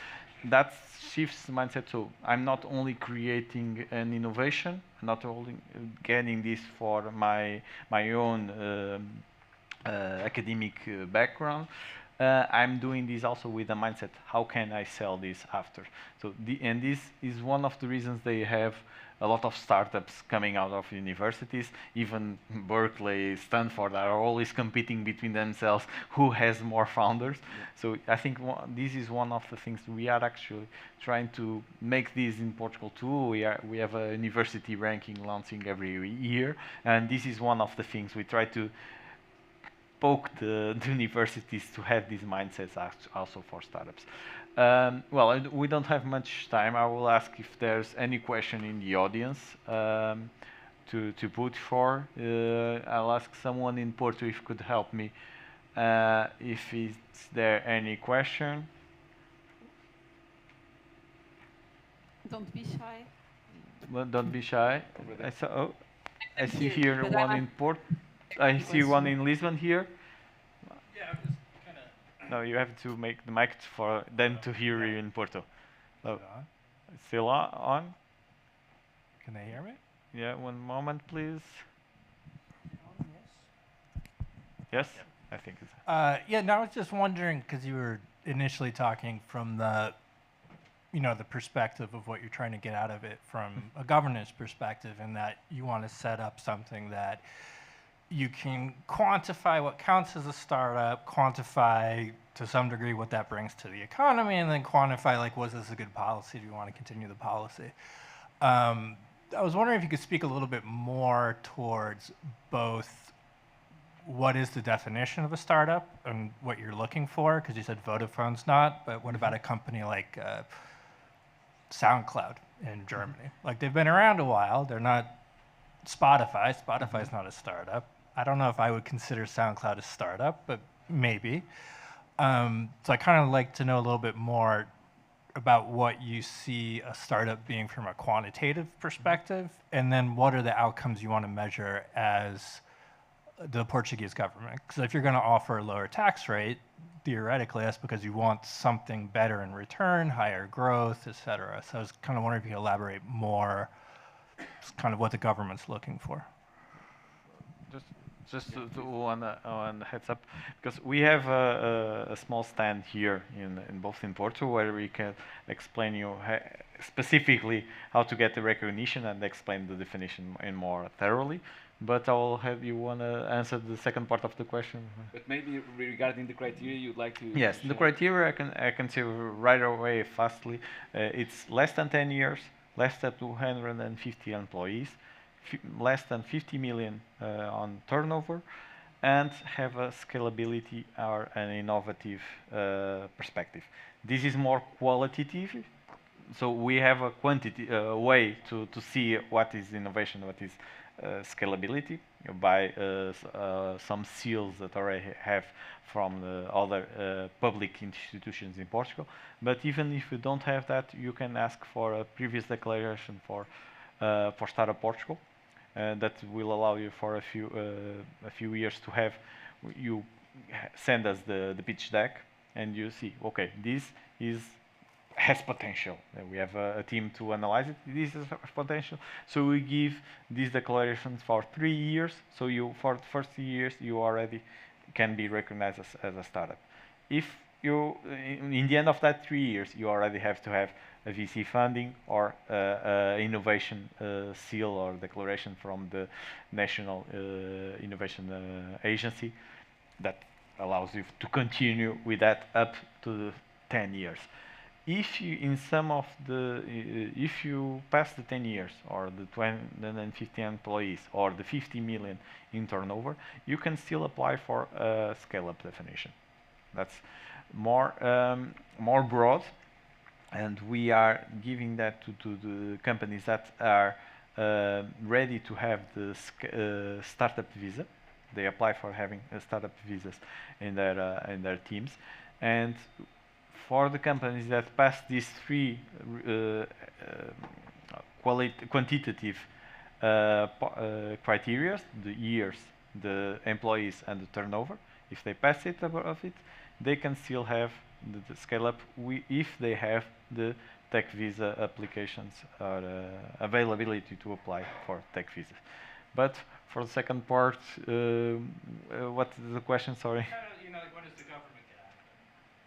that shifts the mindset. So I'm not only creating an innovation, not only getting this for my own academic background. I'm doing this also with a mindset, how can I sell this after? So and this is one of the reasons they have a lot of startups coming out of universities. Even Berkeley, Stanford are always competing between themselves who has more founders. So I think this is one of the things we are actually trying to make this in Portugal too. We have a university ranking launching every year, and this is one of the things we try to poke the universities to have these mindsets also for startups. Well, we don't have much time. I will ask if there's any question in the audience to put for. I'll ask someone in Porto if could help me. If is there any question? Don't be shy. Well, don't be shy. I see here one in Porto. I see one in Lisbon here. No, you have to make the mic for them to hear you in Porto. Oh, still on? Can they hear me? Yeah, one moment, please. Yes, I think it's. Yeah, no, I was just wondering because you were initially talking from the, the perspective of what you're trying to get out of it from a governance perspective, and that you want to set up something that you can quantify what counts as a startup, quantify to some degree what that brings to the economy, and then quantify like, was this a good policy? Do you want to continue the policy? I was wondering if you could speak a little bit more towards both what is the definition of a startup and what you're looking for, because you said Vodafone's not, but what about a company like SoundCloud in Germany? Like they've been around a while, they're not Spotify. Spotify's not a startup. I don't know if I would consider SoundCloud a startup, but maybe. So I kind of like to know a little bit more about what you see a startup being from a quantitative perspective, and then what are the outcomes you want to measure as the Portuguese government? Because if you're going to offer a lower tax rate, theoretically, that's because you want something better in return, higher growth, et cetera. So I was kind of wondering if you could elaborate more, kind of what the government's looking for. Just to one heads up, because we have a small stand here in both in Porto where we can explain you specifically how to get the recognition and explain the definition in more thoroughly. But I will have you want to answer the second part of the question. But maybe regarding the criteria, you'd like to. Yes, the criteria I can say right away fastly. It's less than 10 years, less than 250 employees, less than 50 million on turnover, and have a scalability or an innovative perspective. This is more qualitative, so we have a quantity way to see what is innovation, what is scalability by some seals that already have from the other public institutions in Portugal. But even if you don't have that, you can ask for a previous declaration for Startup Portugal. That will allow you for a few years to have you send us the pitch deck, and you see, okay, this has potential. We have a team to analyze it. This is potential. So we give these declarations for 3 years. So you, for the first 3 years, you already can be recognized as a startup. If you, in the end of that 3 years, you already have to have a VC funding or innovation seal or declaration from the National Innovation Agency that allows you to continue with that up to the 10 years. If you, in some of the, if you pass the 10 years or the 250 employees or the 50 million in turnover, you can still apply for a scale-up definition. That's more broad, and we are giving that to the companies that are ready to have the startup visa. They apply for having startup visas in their teams, and for the companies that pass these three quantitative criteria, the years, the employees, and the turnover, if they pass it above it, they can still have the scale-up if they have the tech visa applications or availability to apply for tech visas. But for the second part, what is the question? Sorry. Like what does the government get out of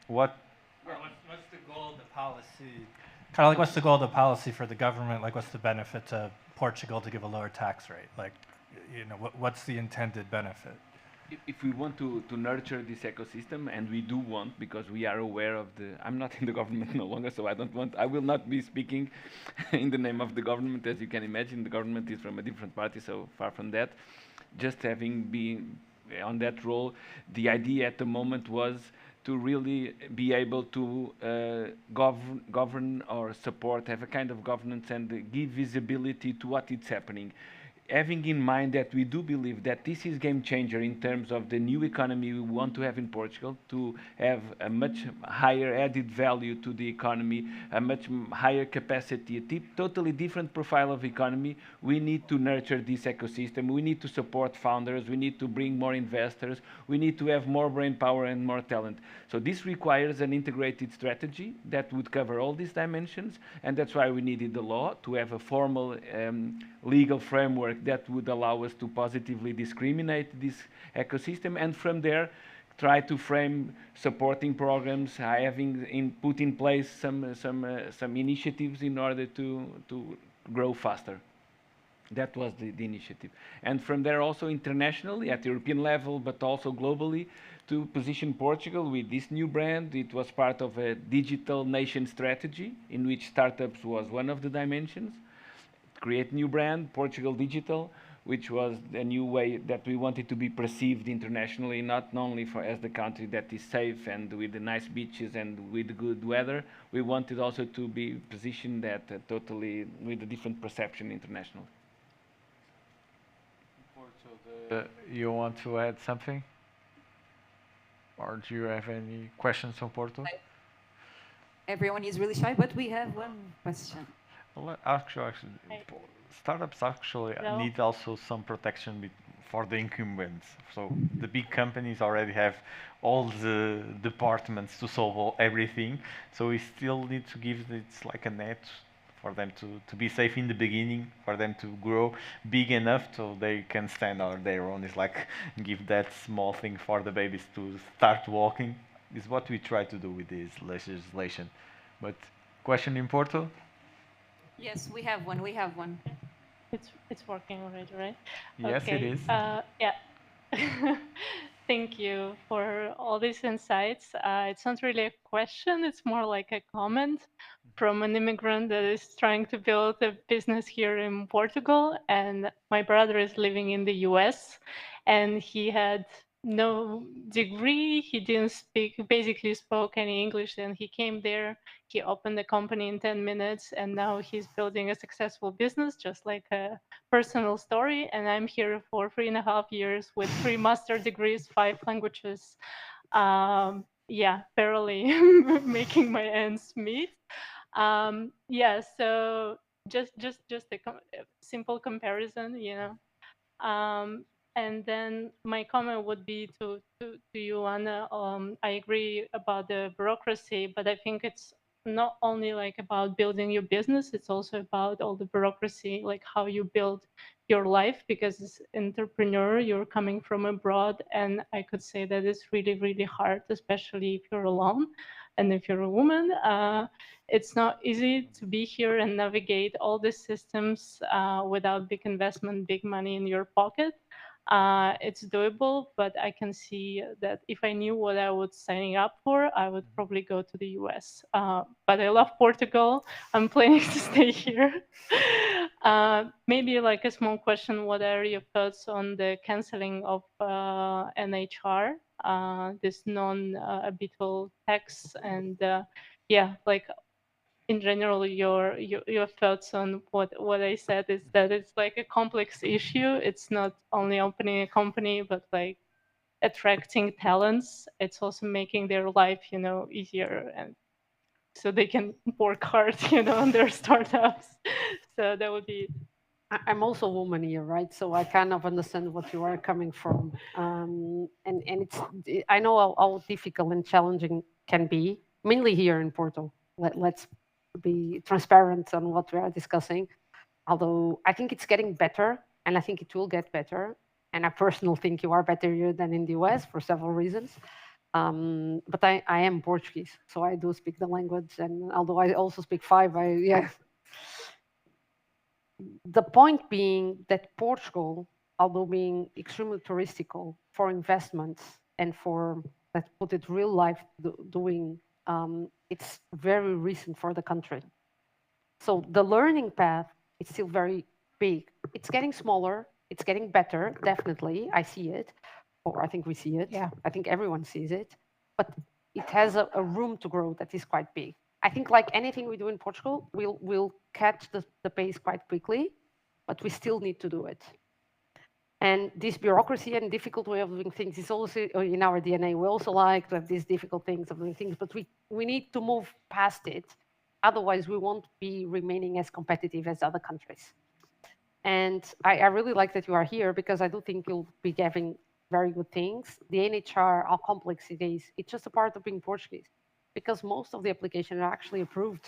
it? What? What's the goal of the policy? Kind of like what's the goal of the policy for the government? Like what's the benefit to Portugal to give a lower tax rate? Like, what's the intended benefit? If we want to nurture this ecosystem, and we do want, because we are aware of the, I'm not in the government no longer, so I will not be speaking in the name of the government. As you can imagine, the government is from a different party, so far from that. Just having been on that role, the idea at the moment was to really be able to govern or support, have a kind of governance and give visibility to what is happening. having in mind that we do believe that this is game changer in terms of the new economy we want to have in Portugal, to have a much higher added value to the economy, a much higher capacity, a totally different profile of economy, we need to nurture this ecosystem, we need to support founders, we need to bring more investors, we need to have more brain power and more talent. So this requires an integrated strategy that would cover all these dimensions, and that's why we needed the law to have a formal legal framework that would allow us to positively discriminate this ecosystem, and from there try to frame supporting programs, put in place some initiatives in order to grow faster. That was the initiative. And from there also internationally, at the European level, but also globally, to position Portugal with this new brand. It was part of a digital nation strategy in which startups was one of the dimensions. Create new brand, Portugal Digital, which was a new way that we wanted to be perceived internationally, not only as the country that is safe and with the nice beaches and with good weather. We wanted also to be positioned that totally with a different perception internationally. You want to add something? Or do you have any questions from Porto? Everyone is really shy, but we have one question. Well, actually, startups actually need also some protection for the incumbents. So the big companies already have all the departments to solve everything. So we still need to give it's like a net for them to be safe in the beginning, for them to grow big enough so they can stand on their own. It's like give that small thing for the babies to start walking. Is what we try to do with this legislation. But question in Porto? Yes, we have one. We have one. It's working already, right? Yes, okay. it is. Yeah. Thank you for all these insights. It's not really a question, it's more like a comment from an immigrant that is trying to build a business here in Portugal. And my brother is living in the US, and he had no degree. He didn't speak, basically spoke any English. And he came there, he opened the company in 10 minutes, and now he's building a successful business, just like a personal story. And I'm here for 3.5 years with 3 master degrees, 5 languages. Yeah, barely making my ends meet. Yeah, so just a simple comparison, you know. And then my comment would be to you, Anna. I agree about the bureaucracy, but I think it's not only like about building your business, it's also about all the bureaucracy, like how you build your life, because as entrepreneur, you're coming from abroad, and I could say that it's really, really hard, especially if you're alone and if you're a woman. It's not easy to be here and navigate all the systems without big investment, big money in your pocket. It's doable, but I can see that if I knew what I was signing up for, I would probably go to the US. But I love Portugal. I'm planning to stay here. Maybe like a small question, what are your thoughts on the canceling of NHR, this non-habitual tax? And yeah, like in general, your thoughts on what I said is that it's like a complex issue. It's not only opening a company, but like attracting talents. It's also making their life, you know, easier, and so they can work hard, you know, on their startups. So that would be. I'm also a woman here, right? So I kind of understand what you are coming from, and I know how difficult and challenging can be, mainly here in Porto. Let's be transparent on what we are discussing. Although I think it's getting better, and I think it will get better. And I personally think you are better here than in the US for several reasons. But I am Portuguese, so I do speak the language, and although I also speak 5, yeah. The point being that Portugal, although being extremely touristical for investments and for, let's put it, real life doing, it's very recent for the country. So the learning path is still very big. It's getting smaller. It's getting better, definitely. I see it, or I think we see it. Yeah. I think everyone sees it. But it has a room to grow that is quite big. I think like anything we do in Portugal, we'll catch the pace quite quickly, but we still need to do it. And this bureaucracy and difficult way of doing things is also in our DNA. We also like to have these difficult things of doing things, but we need to move past it. Otherwise, we won't be remaining as competitive as other countries. And I really like that you are here because I do think you'll be having very good things. The NHR, how complex it is, it's just a part of being Portuguese because most of the applications are actually approved.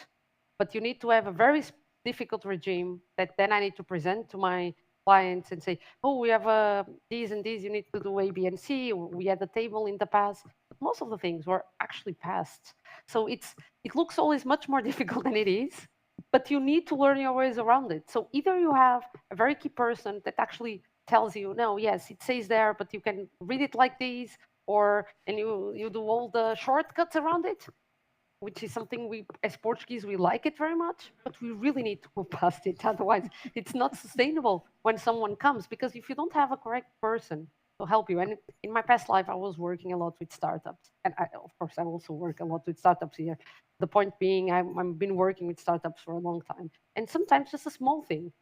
But you need to have a very difficult regime that then I need to present to my clients and say, oh, we have these and these, you need to do A, B, and C. We had a table in the past. But most of the things were actually passed. So it looks always much more difficult than it is, but you need to learn your ways around it. So either you have a very key person that actually tells you, no, yes, it says there, but you can read it like this, and you do all the shortcuts around it, which is something we, as Portuguese, we like it very much, but we really need to go past it. Otherwise, it's not sustainable when someone comes, because if you don't have a correct person to help you, and in my past life, I was working a lot with startups, and of course, I also work a lot with startups here. The point being, I've been working with startups for a long time, and sometimes just a small thing,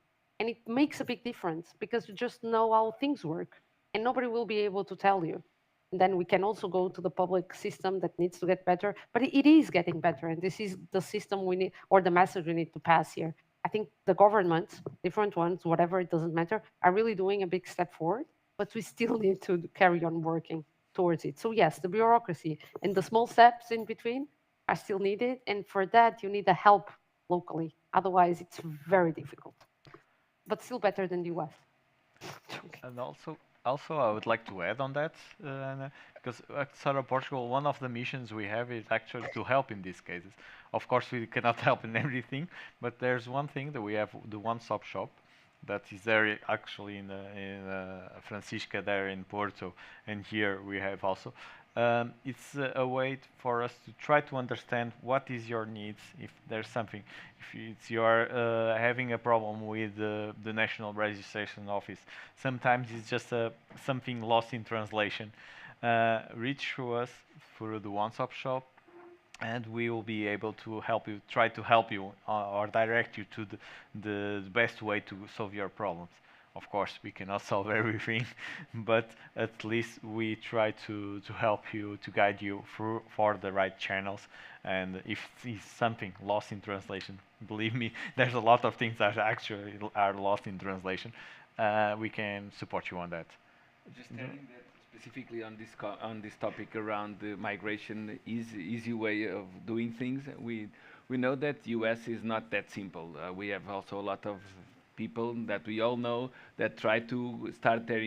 and it makes a big difference because you just know how things work, and nobody will be able to tell you. Then we can also go to the public system that needs to get better, but it is getting better, and this is the system we need, or the message we need to pass here. I think the governments, different ones, whatever, it doesn't matter, are really doing a big step forward, but we still need to carry on working towards it. So yes, the bureaucracy and the small steps in between are still needed, and for that you need the help locally. Otherwise, it's very difficult, but still better than the US. And also, I would like to add on that, because at Sarah Portugal, one of the missions we have is actually to help in these cases. Of course, we cannot help in everything, but there's one thing that we have, the one-stop shop, that is there actually in Francisca there in Porto, and here we have also. It's a way for us to try to understand what is your needs, if there's something, if it's you are having a problem with the National Registration Office. Sometimes it's just something lost in translation. Reach to us through the one-stop shop, and we will be able to help you, try to help you or direct you to the best way to solve your problems. Of course, we cannot solve everything, but at least we try to help you, to guide you through for the right channels. And if it's something lost in translation, believe me, there's a lot of things that actually are lost in translation. We can support you on that. Just adding that specifically on this topic around the migration, easy way of doing things. We know that US is not that simple. We have also a lot of people that we all know that try to start their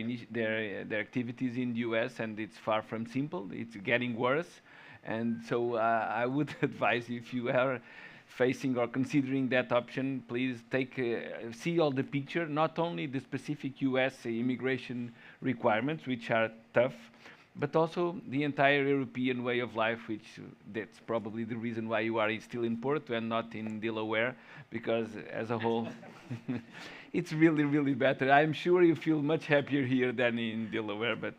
activities in the US, and it's far from simple. It's getting worse, and so I would advise, if you are facing or considering that option, please see all the picture, not only the specific US immigration requirements, which are tough, but also the entire European way of life, which that's probably the reason why you are still in Porto and not in Delaware, because as a whole, it's really, really better. I'm sure you feel much happier here than in Delaware, but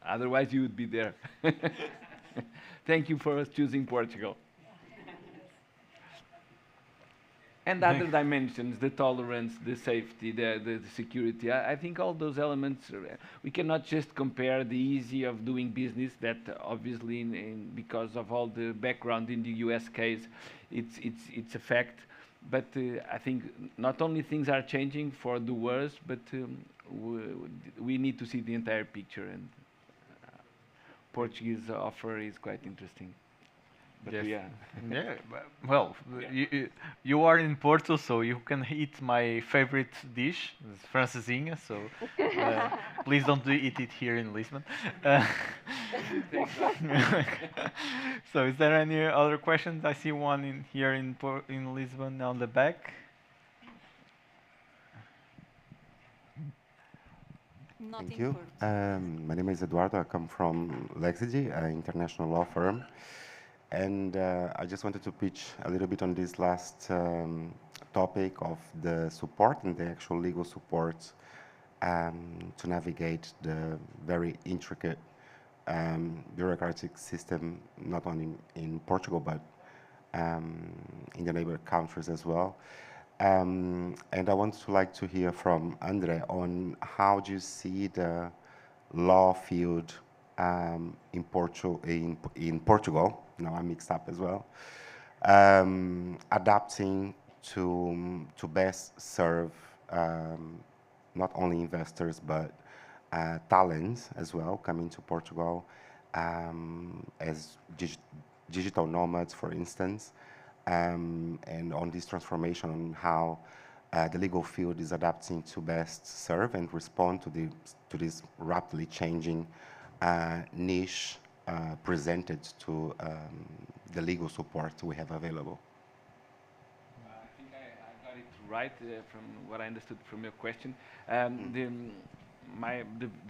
otherwise you would be there. Thank you for choosing Portugal. And other dimensions, the tolerance, the safety, the security. I think all those elements, we cannot just compare the easy of doing business that obviously because of all the background in the US case, it's a fact. But I think not only things are changing for the worse, but we need to see the entire picture, and Portuguese offer is quite interesting. But yes. Yeah. Well, you are in Porto, so you can eat my favorite dish, francesinha. So please don't eat it here in Lisbon. So, is there any other questions? I see one here in Lisbon on the back. Thank you. My name is Eduardo. I come from Lexigi, an international law firm. And I just wanted to pitch a little bit on this last topic of the support and the actual legal support to navigate the very intricate bureaucratic system, not only in Portugal, but in the neighbor countries as well. And I want to like to hear from Andre on how do you see the law field in Portugal, now I'm mixed up as well, adapting to best serve not only investors but talents as well coming to Portugal as digital nomads, for instance, and on this transformation on how the legal field is adapting to best serve and respond to this rapidly changing niche presented to the legal support we have available. I think I got it right from what I understood from your question. The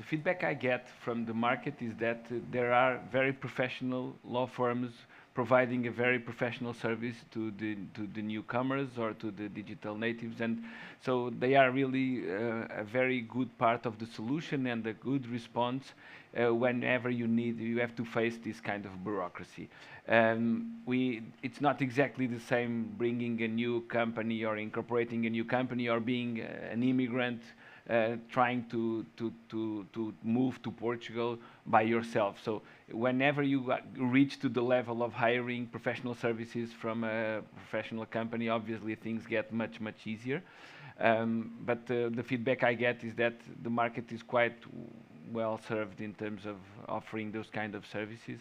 feedback I get from the market is that there are very professional law firms providing a very professional service to the newcomers or to the digital natives, and so they are really a very good part of the solution and a good response whenever you have to face this kind of bureaucracy. It's not exactly the same bringing a new company or incorporating a new company or being an immigrant trying to move to Portugal by yourself. So whenever you reach to the level of hiring professional services from a professional company, obviously things get much easier. But the feedback I get is that the market is quite well served in terms of offering those kind of services,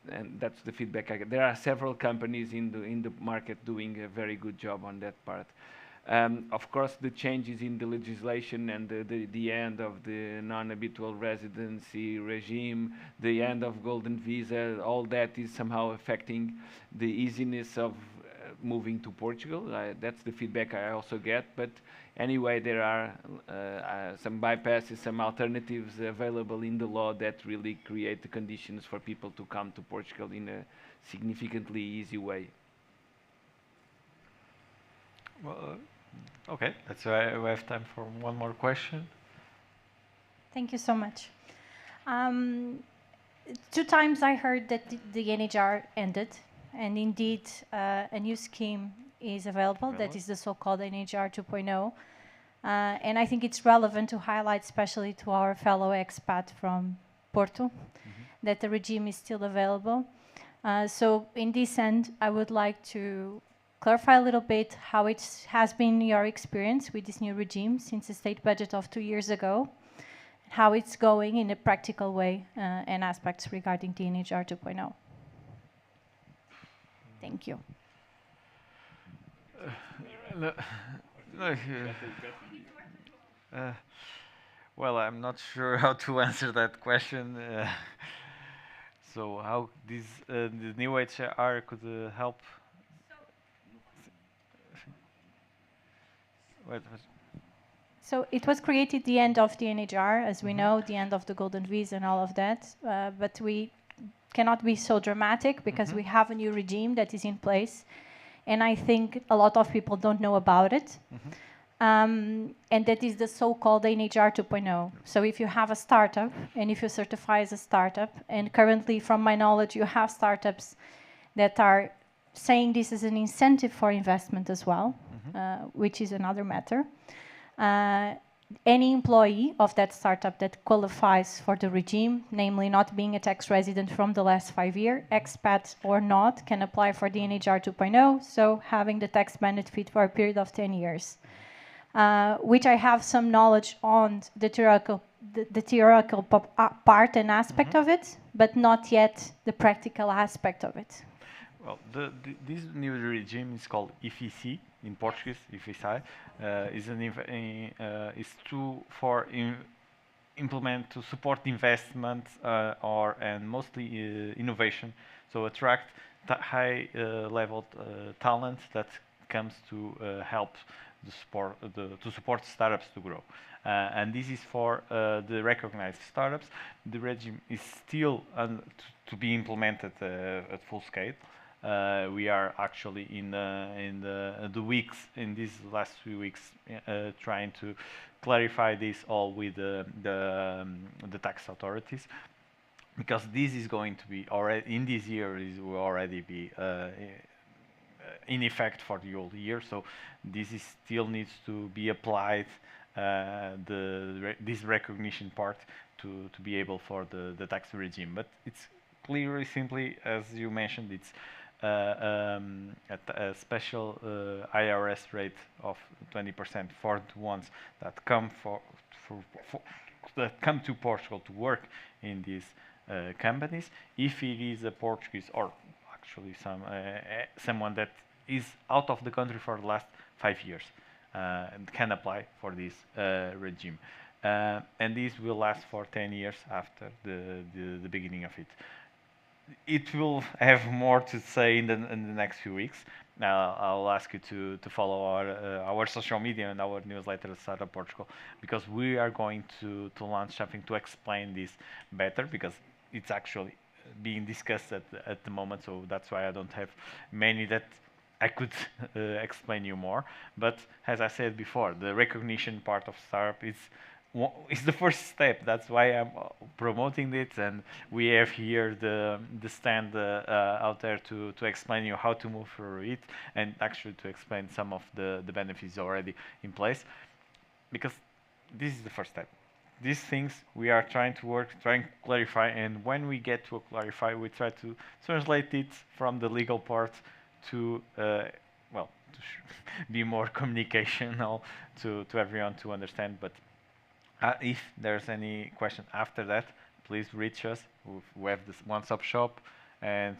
and that's the feedback I get. There are several companies in the market doing a very good job on that part. Of course, the changes in the legislation and the end of the non-habitual residency regime, the end of golden visa, all that is somehow affecting the easiness of moving to Portugal. That's the feedback I also get. But anyway, there are some bypasses, some alternatives available in the law that really create the conditions for people to come to Portugal in a significantly easy way. Well, okay, that's why we have time for one more question. Thank you so much. 2 times I heard that the NHR ended, and indeed a new scheme is available, that is the so-called NHR 2.0. And I think it's relevant to highlight, especially to our fellow expat from Porto, that the regime is still available. So in this end, I would like to clarify a little bit how it has been your experience with this new regime since the state budget of 2 years ago, how it's going in a practical way and aspects regarding the NHR 2.0. Thank you. Well, I'm not sure how to answer that question. So how this the new HR could help? So it was created the end of the NHR, as we know, the end of the golden visa and all of that. But we cannot be so dramatic because we have a new regime that is in place. And I think a lot of people don't know about it. And that is the so-called NHR 2.0. So if you have a startup and if you certify as a startup, and currently from my knowledge, you have startups that are saying this is an incentive for investment as well, which is another matter. Any employee of that startup that qualifies for the regime, namely not being a tax resident from the last 5 years, expat or not, can apply for the NHR 2.0, so having the tax benefit for a period of 10 years, which I have some knowledge on the theoretical part and aspect of it, but not yet the practical aspect of it. Well, this new regime is called IFIC in Portuguese. IFIC is to support investment and mostly innovation. So attract high level talent that comes to help to support startups to grow. And this is for the recognized startups. The regime is still to be implemented at full scale. We are actually in these last few weeks trying to clarify this all with the tax authorities, because this is going to be already in this year will already be in effect for the whole year. So this is still needs to be applied, this recognition part to be able for the tax regime. But it's clearly simply, as you mentioned, it's at a special IRS rate of 20% for the ones that come that come to Portugal to work in these companies. If it is a Portuguese or actually someone that is out of the country for the last 5 years, and can apply for this regime. And this will last for 10 years after the beginning of it. It will have more to say in the next few weeks. I'll ask you to follow our social media and our newsletter at Startup Portugal, because we are going to launch something to explain this better, because it's actually being discussed at the moment. So that's why I don't have many that I could explain you more. But as I said before, the recognition part of startup is the first step. That's why I'm promoting it, and we have here the stand out there to explain you how to move through it, and actually to explain some of the benefits already in place, because this is the first step. These things we are trying to clarify, and when we get to clarify, we try to translate it from the legal part to be more communicational to everyone to understand. But if there's any question after that, please reach us. We have this one-stop shop, and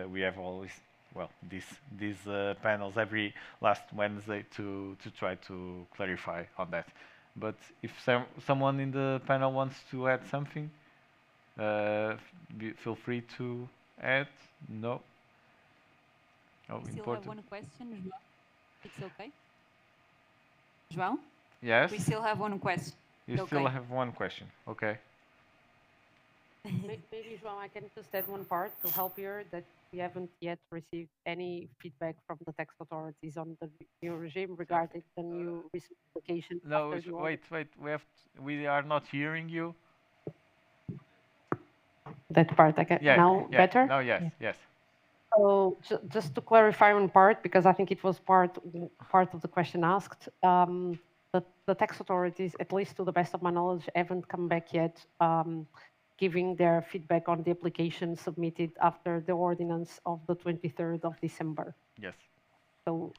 we have always these panels every last Wednesday to try to clarify on that. But if someone in the panel wants to add something, feel free to add. No. Oh, We still important. have one question, João. It's okay. João? Yes? We still have one question. You still have one question. Okay. Maybe, João, I can just add one part to help here, that we haven't yet received any feedback from the tax authorities on the new regime regarding the new risk application. No, wait. We are not hearing you. That part I can now better? Now, yes. So just to clarify one part, because I think it was part of the question asked, the tax authorities, at least to the best of my knowledge, haven't come back yet giving their feedback on the application submitted after the ordinance of the 23rd of December. Yes. So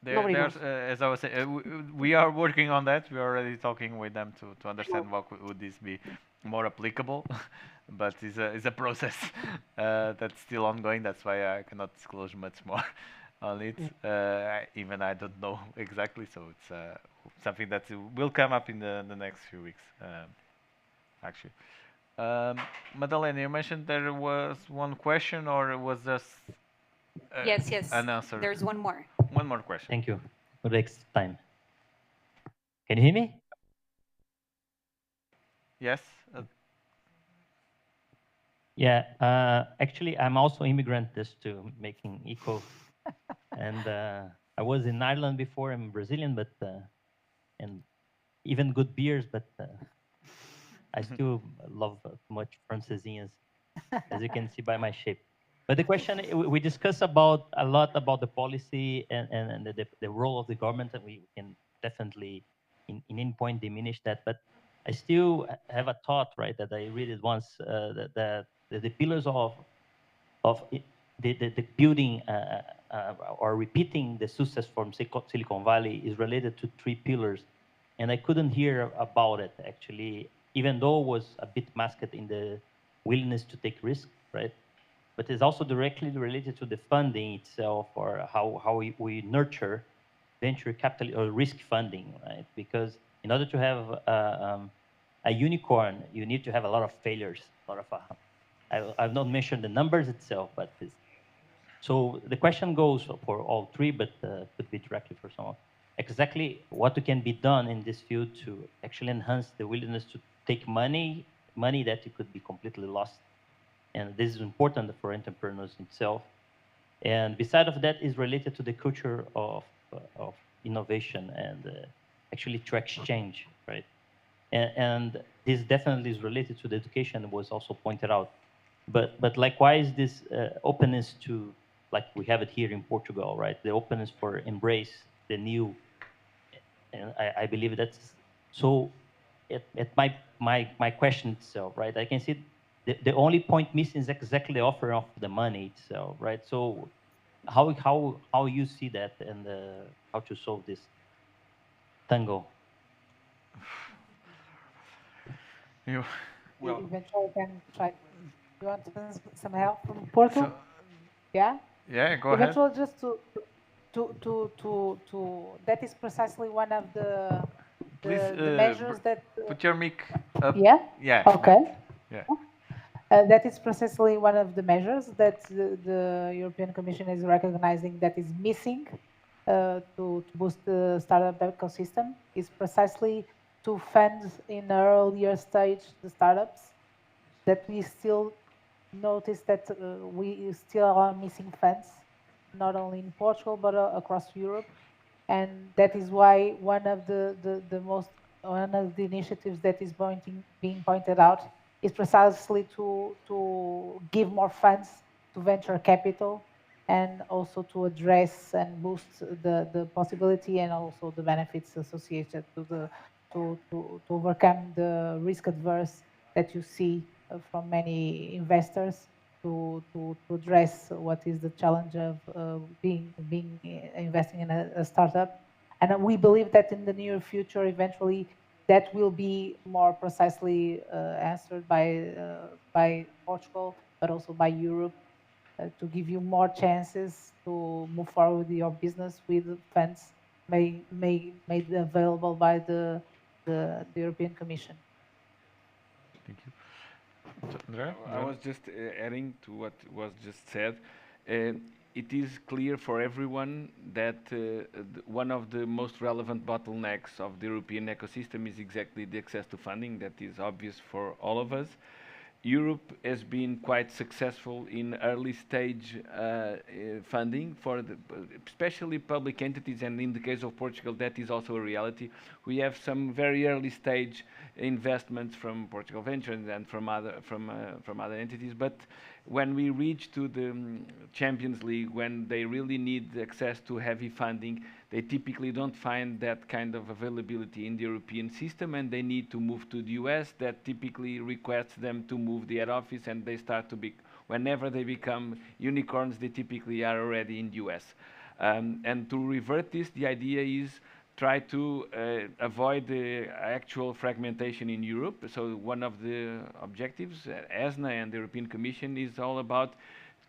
as I was saying, we are working on that. We are already talking with them to understand what would this be more applicable, but it's a process that's still ongoing. That's why I cannot disclose much more on it. Even I don't know exactly, so it's something that will come up in the next few weeks, actually. Madalena, you mentioned there was one question, or it was just yes. an answer? There's one more. One more question. Thank you. For the next time. Can you hear me? Yes. Yeah. Actually, I'm also immigrant, just to making equal. And I was in Ireland before. I'm Brazilian, but and even good beers, but I still love much francesinhas, as you can see by my shape. But the question, we discussed a lot about the policy and the role of the government, and we can definitely in any point diminish that. But I still have a thought, right, that I read it once, that the pillars of the building or repeating the success from Silicon Valley is related to 3 pillars. And I couldn't hear about it, actually, even though it was a bit masked in the willingness to take risks, right? But it's also directly related to the funding itself, or how we nurture venture capital or risk funding, right? Because in order to have a unicorn, you need to have a lot of failures. I've not mentioned the numbers itself, but so the question goes for all 3, but could be directly for someone. Exactly what can be done in this field to actually enhance the willingness to take money that it could be completely lost. And this is important for entrepreneurs itself. And beside of that is related to the culture of innovation and actually to exchange, right? And this definitely is related to the education, was also pointed out. But likewise, this openness to like we have it here in Portugal, right? The openness for embrace the new, and I believe that's so. At my question itself, right? I can see the only point missing is exactly the offer of the money itself, right? So how you see that and how to solve this tango? Well, eventually can try. You want some help from Porto? Yeah. Yeah, go ahead. Eventually, just that is precisely one of Please the measures that. put your mic up. Yeah. Yeah. Okay. Yeah. That is precisely one of the measures that the European Commission is recognizing that is missing to boost the startup ecosystem, is precisely to fund in an earlier stage the startups that we still notice that we still are missing funds, not only in Portugal but across Europe, and that is why one of one of the initiatives that is being pointed out is precisely to give more funds to venture capital and also to address and boost the possibility and also the benefits associated to overcome the risk adverse that you see from many investors to address what is the challenge of investing in a startup. And we believe that in the near future, eventually, that will be more precisely answered by Portugal, but also by Europe, to give you more chances to move forward with your business with funds made available by the European Commission. Thank you. Andrea? I was just adding to what was just said. It is clear for everyone that one of the most relevant bottlenecks of the European ecosystem is exactly the access to funding. That is obvious for all of us. Europe has been quite successful in early stage funding for especially public entities, and in the case of Portugal that is also a reality. We have some very early stage investments from Portugal Ventures and from other entities, but when we reach to the Champions League, when they really need access to heavy funding, they typically don't find that kind of availability in the European system, and they need to move to the US. That typically requests them to move the head office, and they start to be, whenever they become unicorns, they typically are already in the US. And to revert this, the idea is try to avoid the actual fragmentation in Europe. So one of the objectives, ESNA and the European Commission, is all about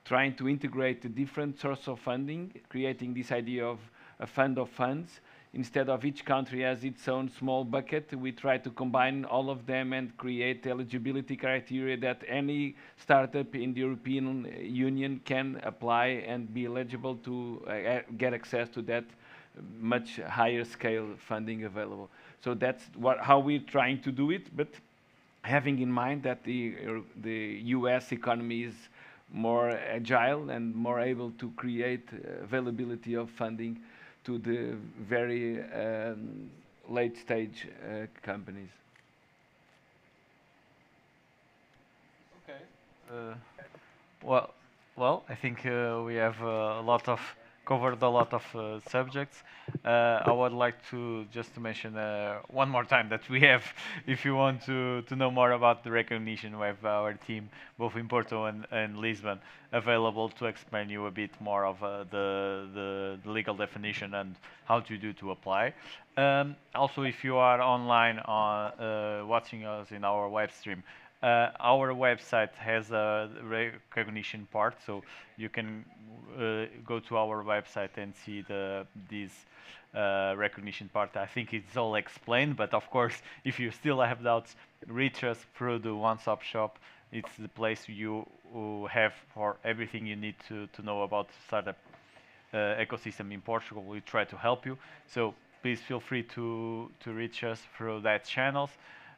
trying to integrate the different sources of funding, creating this idea of a fund of funds. Instead of each country has its own small bucket, we try to combine all of them and create eligibility criteria that any startup in the European Union can apply and be eligible to get access to that much higher scale funding available. So that's how we're trying to do it, but having in mind that the US economy is more agile and more able to create availability of funding to the very late stage companies. Okay. Well, I think we have covered a lot of subjects. I would like to just to mention one more time that we have, if you want to know more about the recognition, we have our team both in Porto and Lisbon available to explain you a bit more of the legal definition and how to do to apply. Also, if you are online watching us in our web stream, our website has a recognition part, so you can go to our website and see this recognition part. I think it's all explained, but of course, if you still have doubts, reach us through the one-stop shop. It's the place you have for everything you need to know about startup ecosystem in Portugal. We try to help you, so please feel free to reach us through that channels.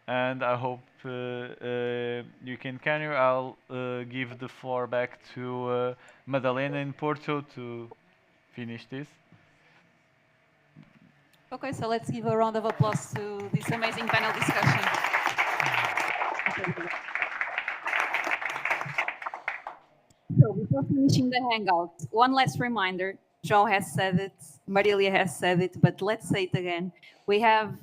And I hope you can continue. I'll give the floor back to Madalena in Porto to finish this. Okay, so let's give a round of applause to this amazing panel discussion. So before finishing the hangout, one last reminder. João has said it, Marilia has said it, but let's say it again. We have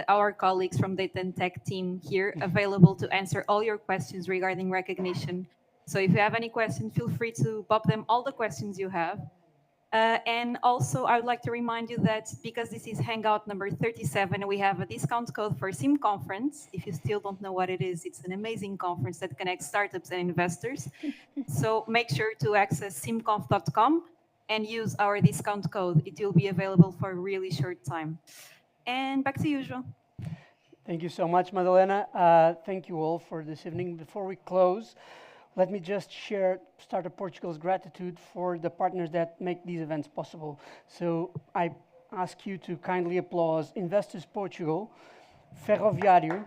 our colleagues from Data and Tech team here available to answer all your questions regarding recognition. So if you have any questions, feel free to pop them all the questions you have. And also, I would like to remind you that because this is Hangout number 37, we have a discount code for SIM Conference. If you still don't know what it is, it's an amazing conference that connects startups and investors. So make sure to access simconf.com and use our discount code. It will be available for a really short time. And back to you, João. Thank you so much, Madalena. Thank you all for this evening. Before we close, let me just share Startup Portugal's gratitude for the partners that make these events possible. So I ask you to kindly applaud Investors Portugal, Ferroviário,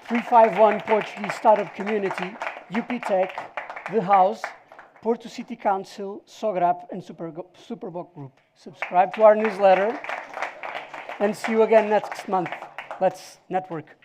351 Portuguese Startup Community, UP Tech, The House, Porto City Council, Sograp, and Superboc Group. Subscribe to our newsletter and see you again next month. Let's network.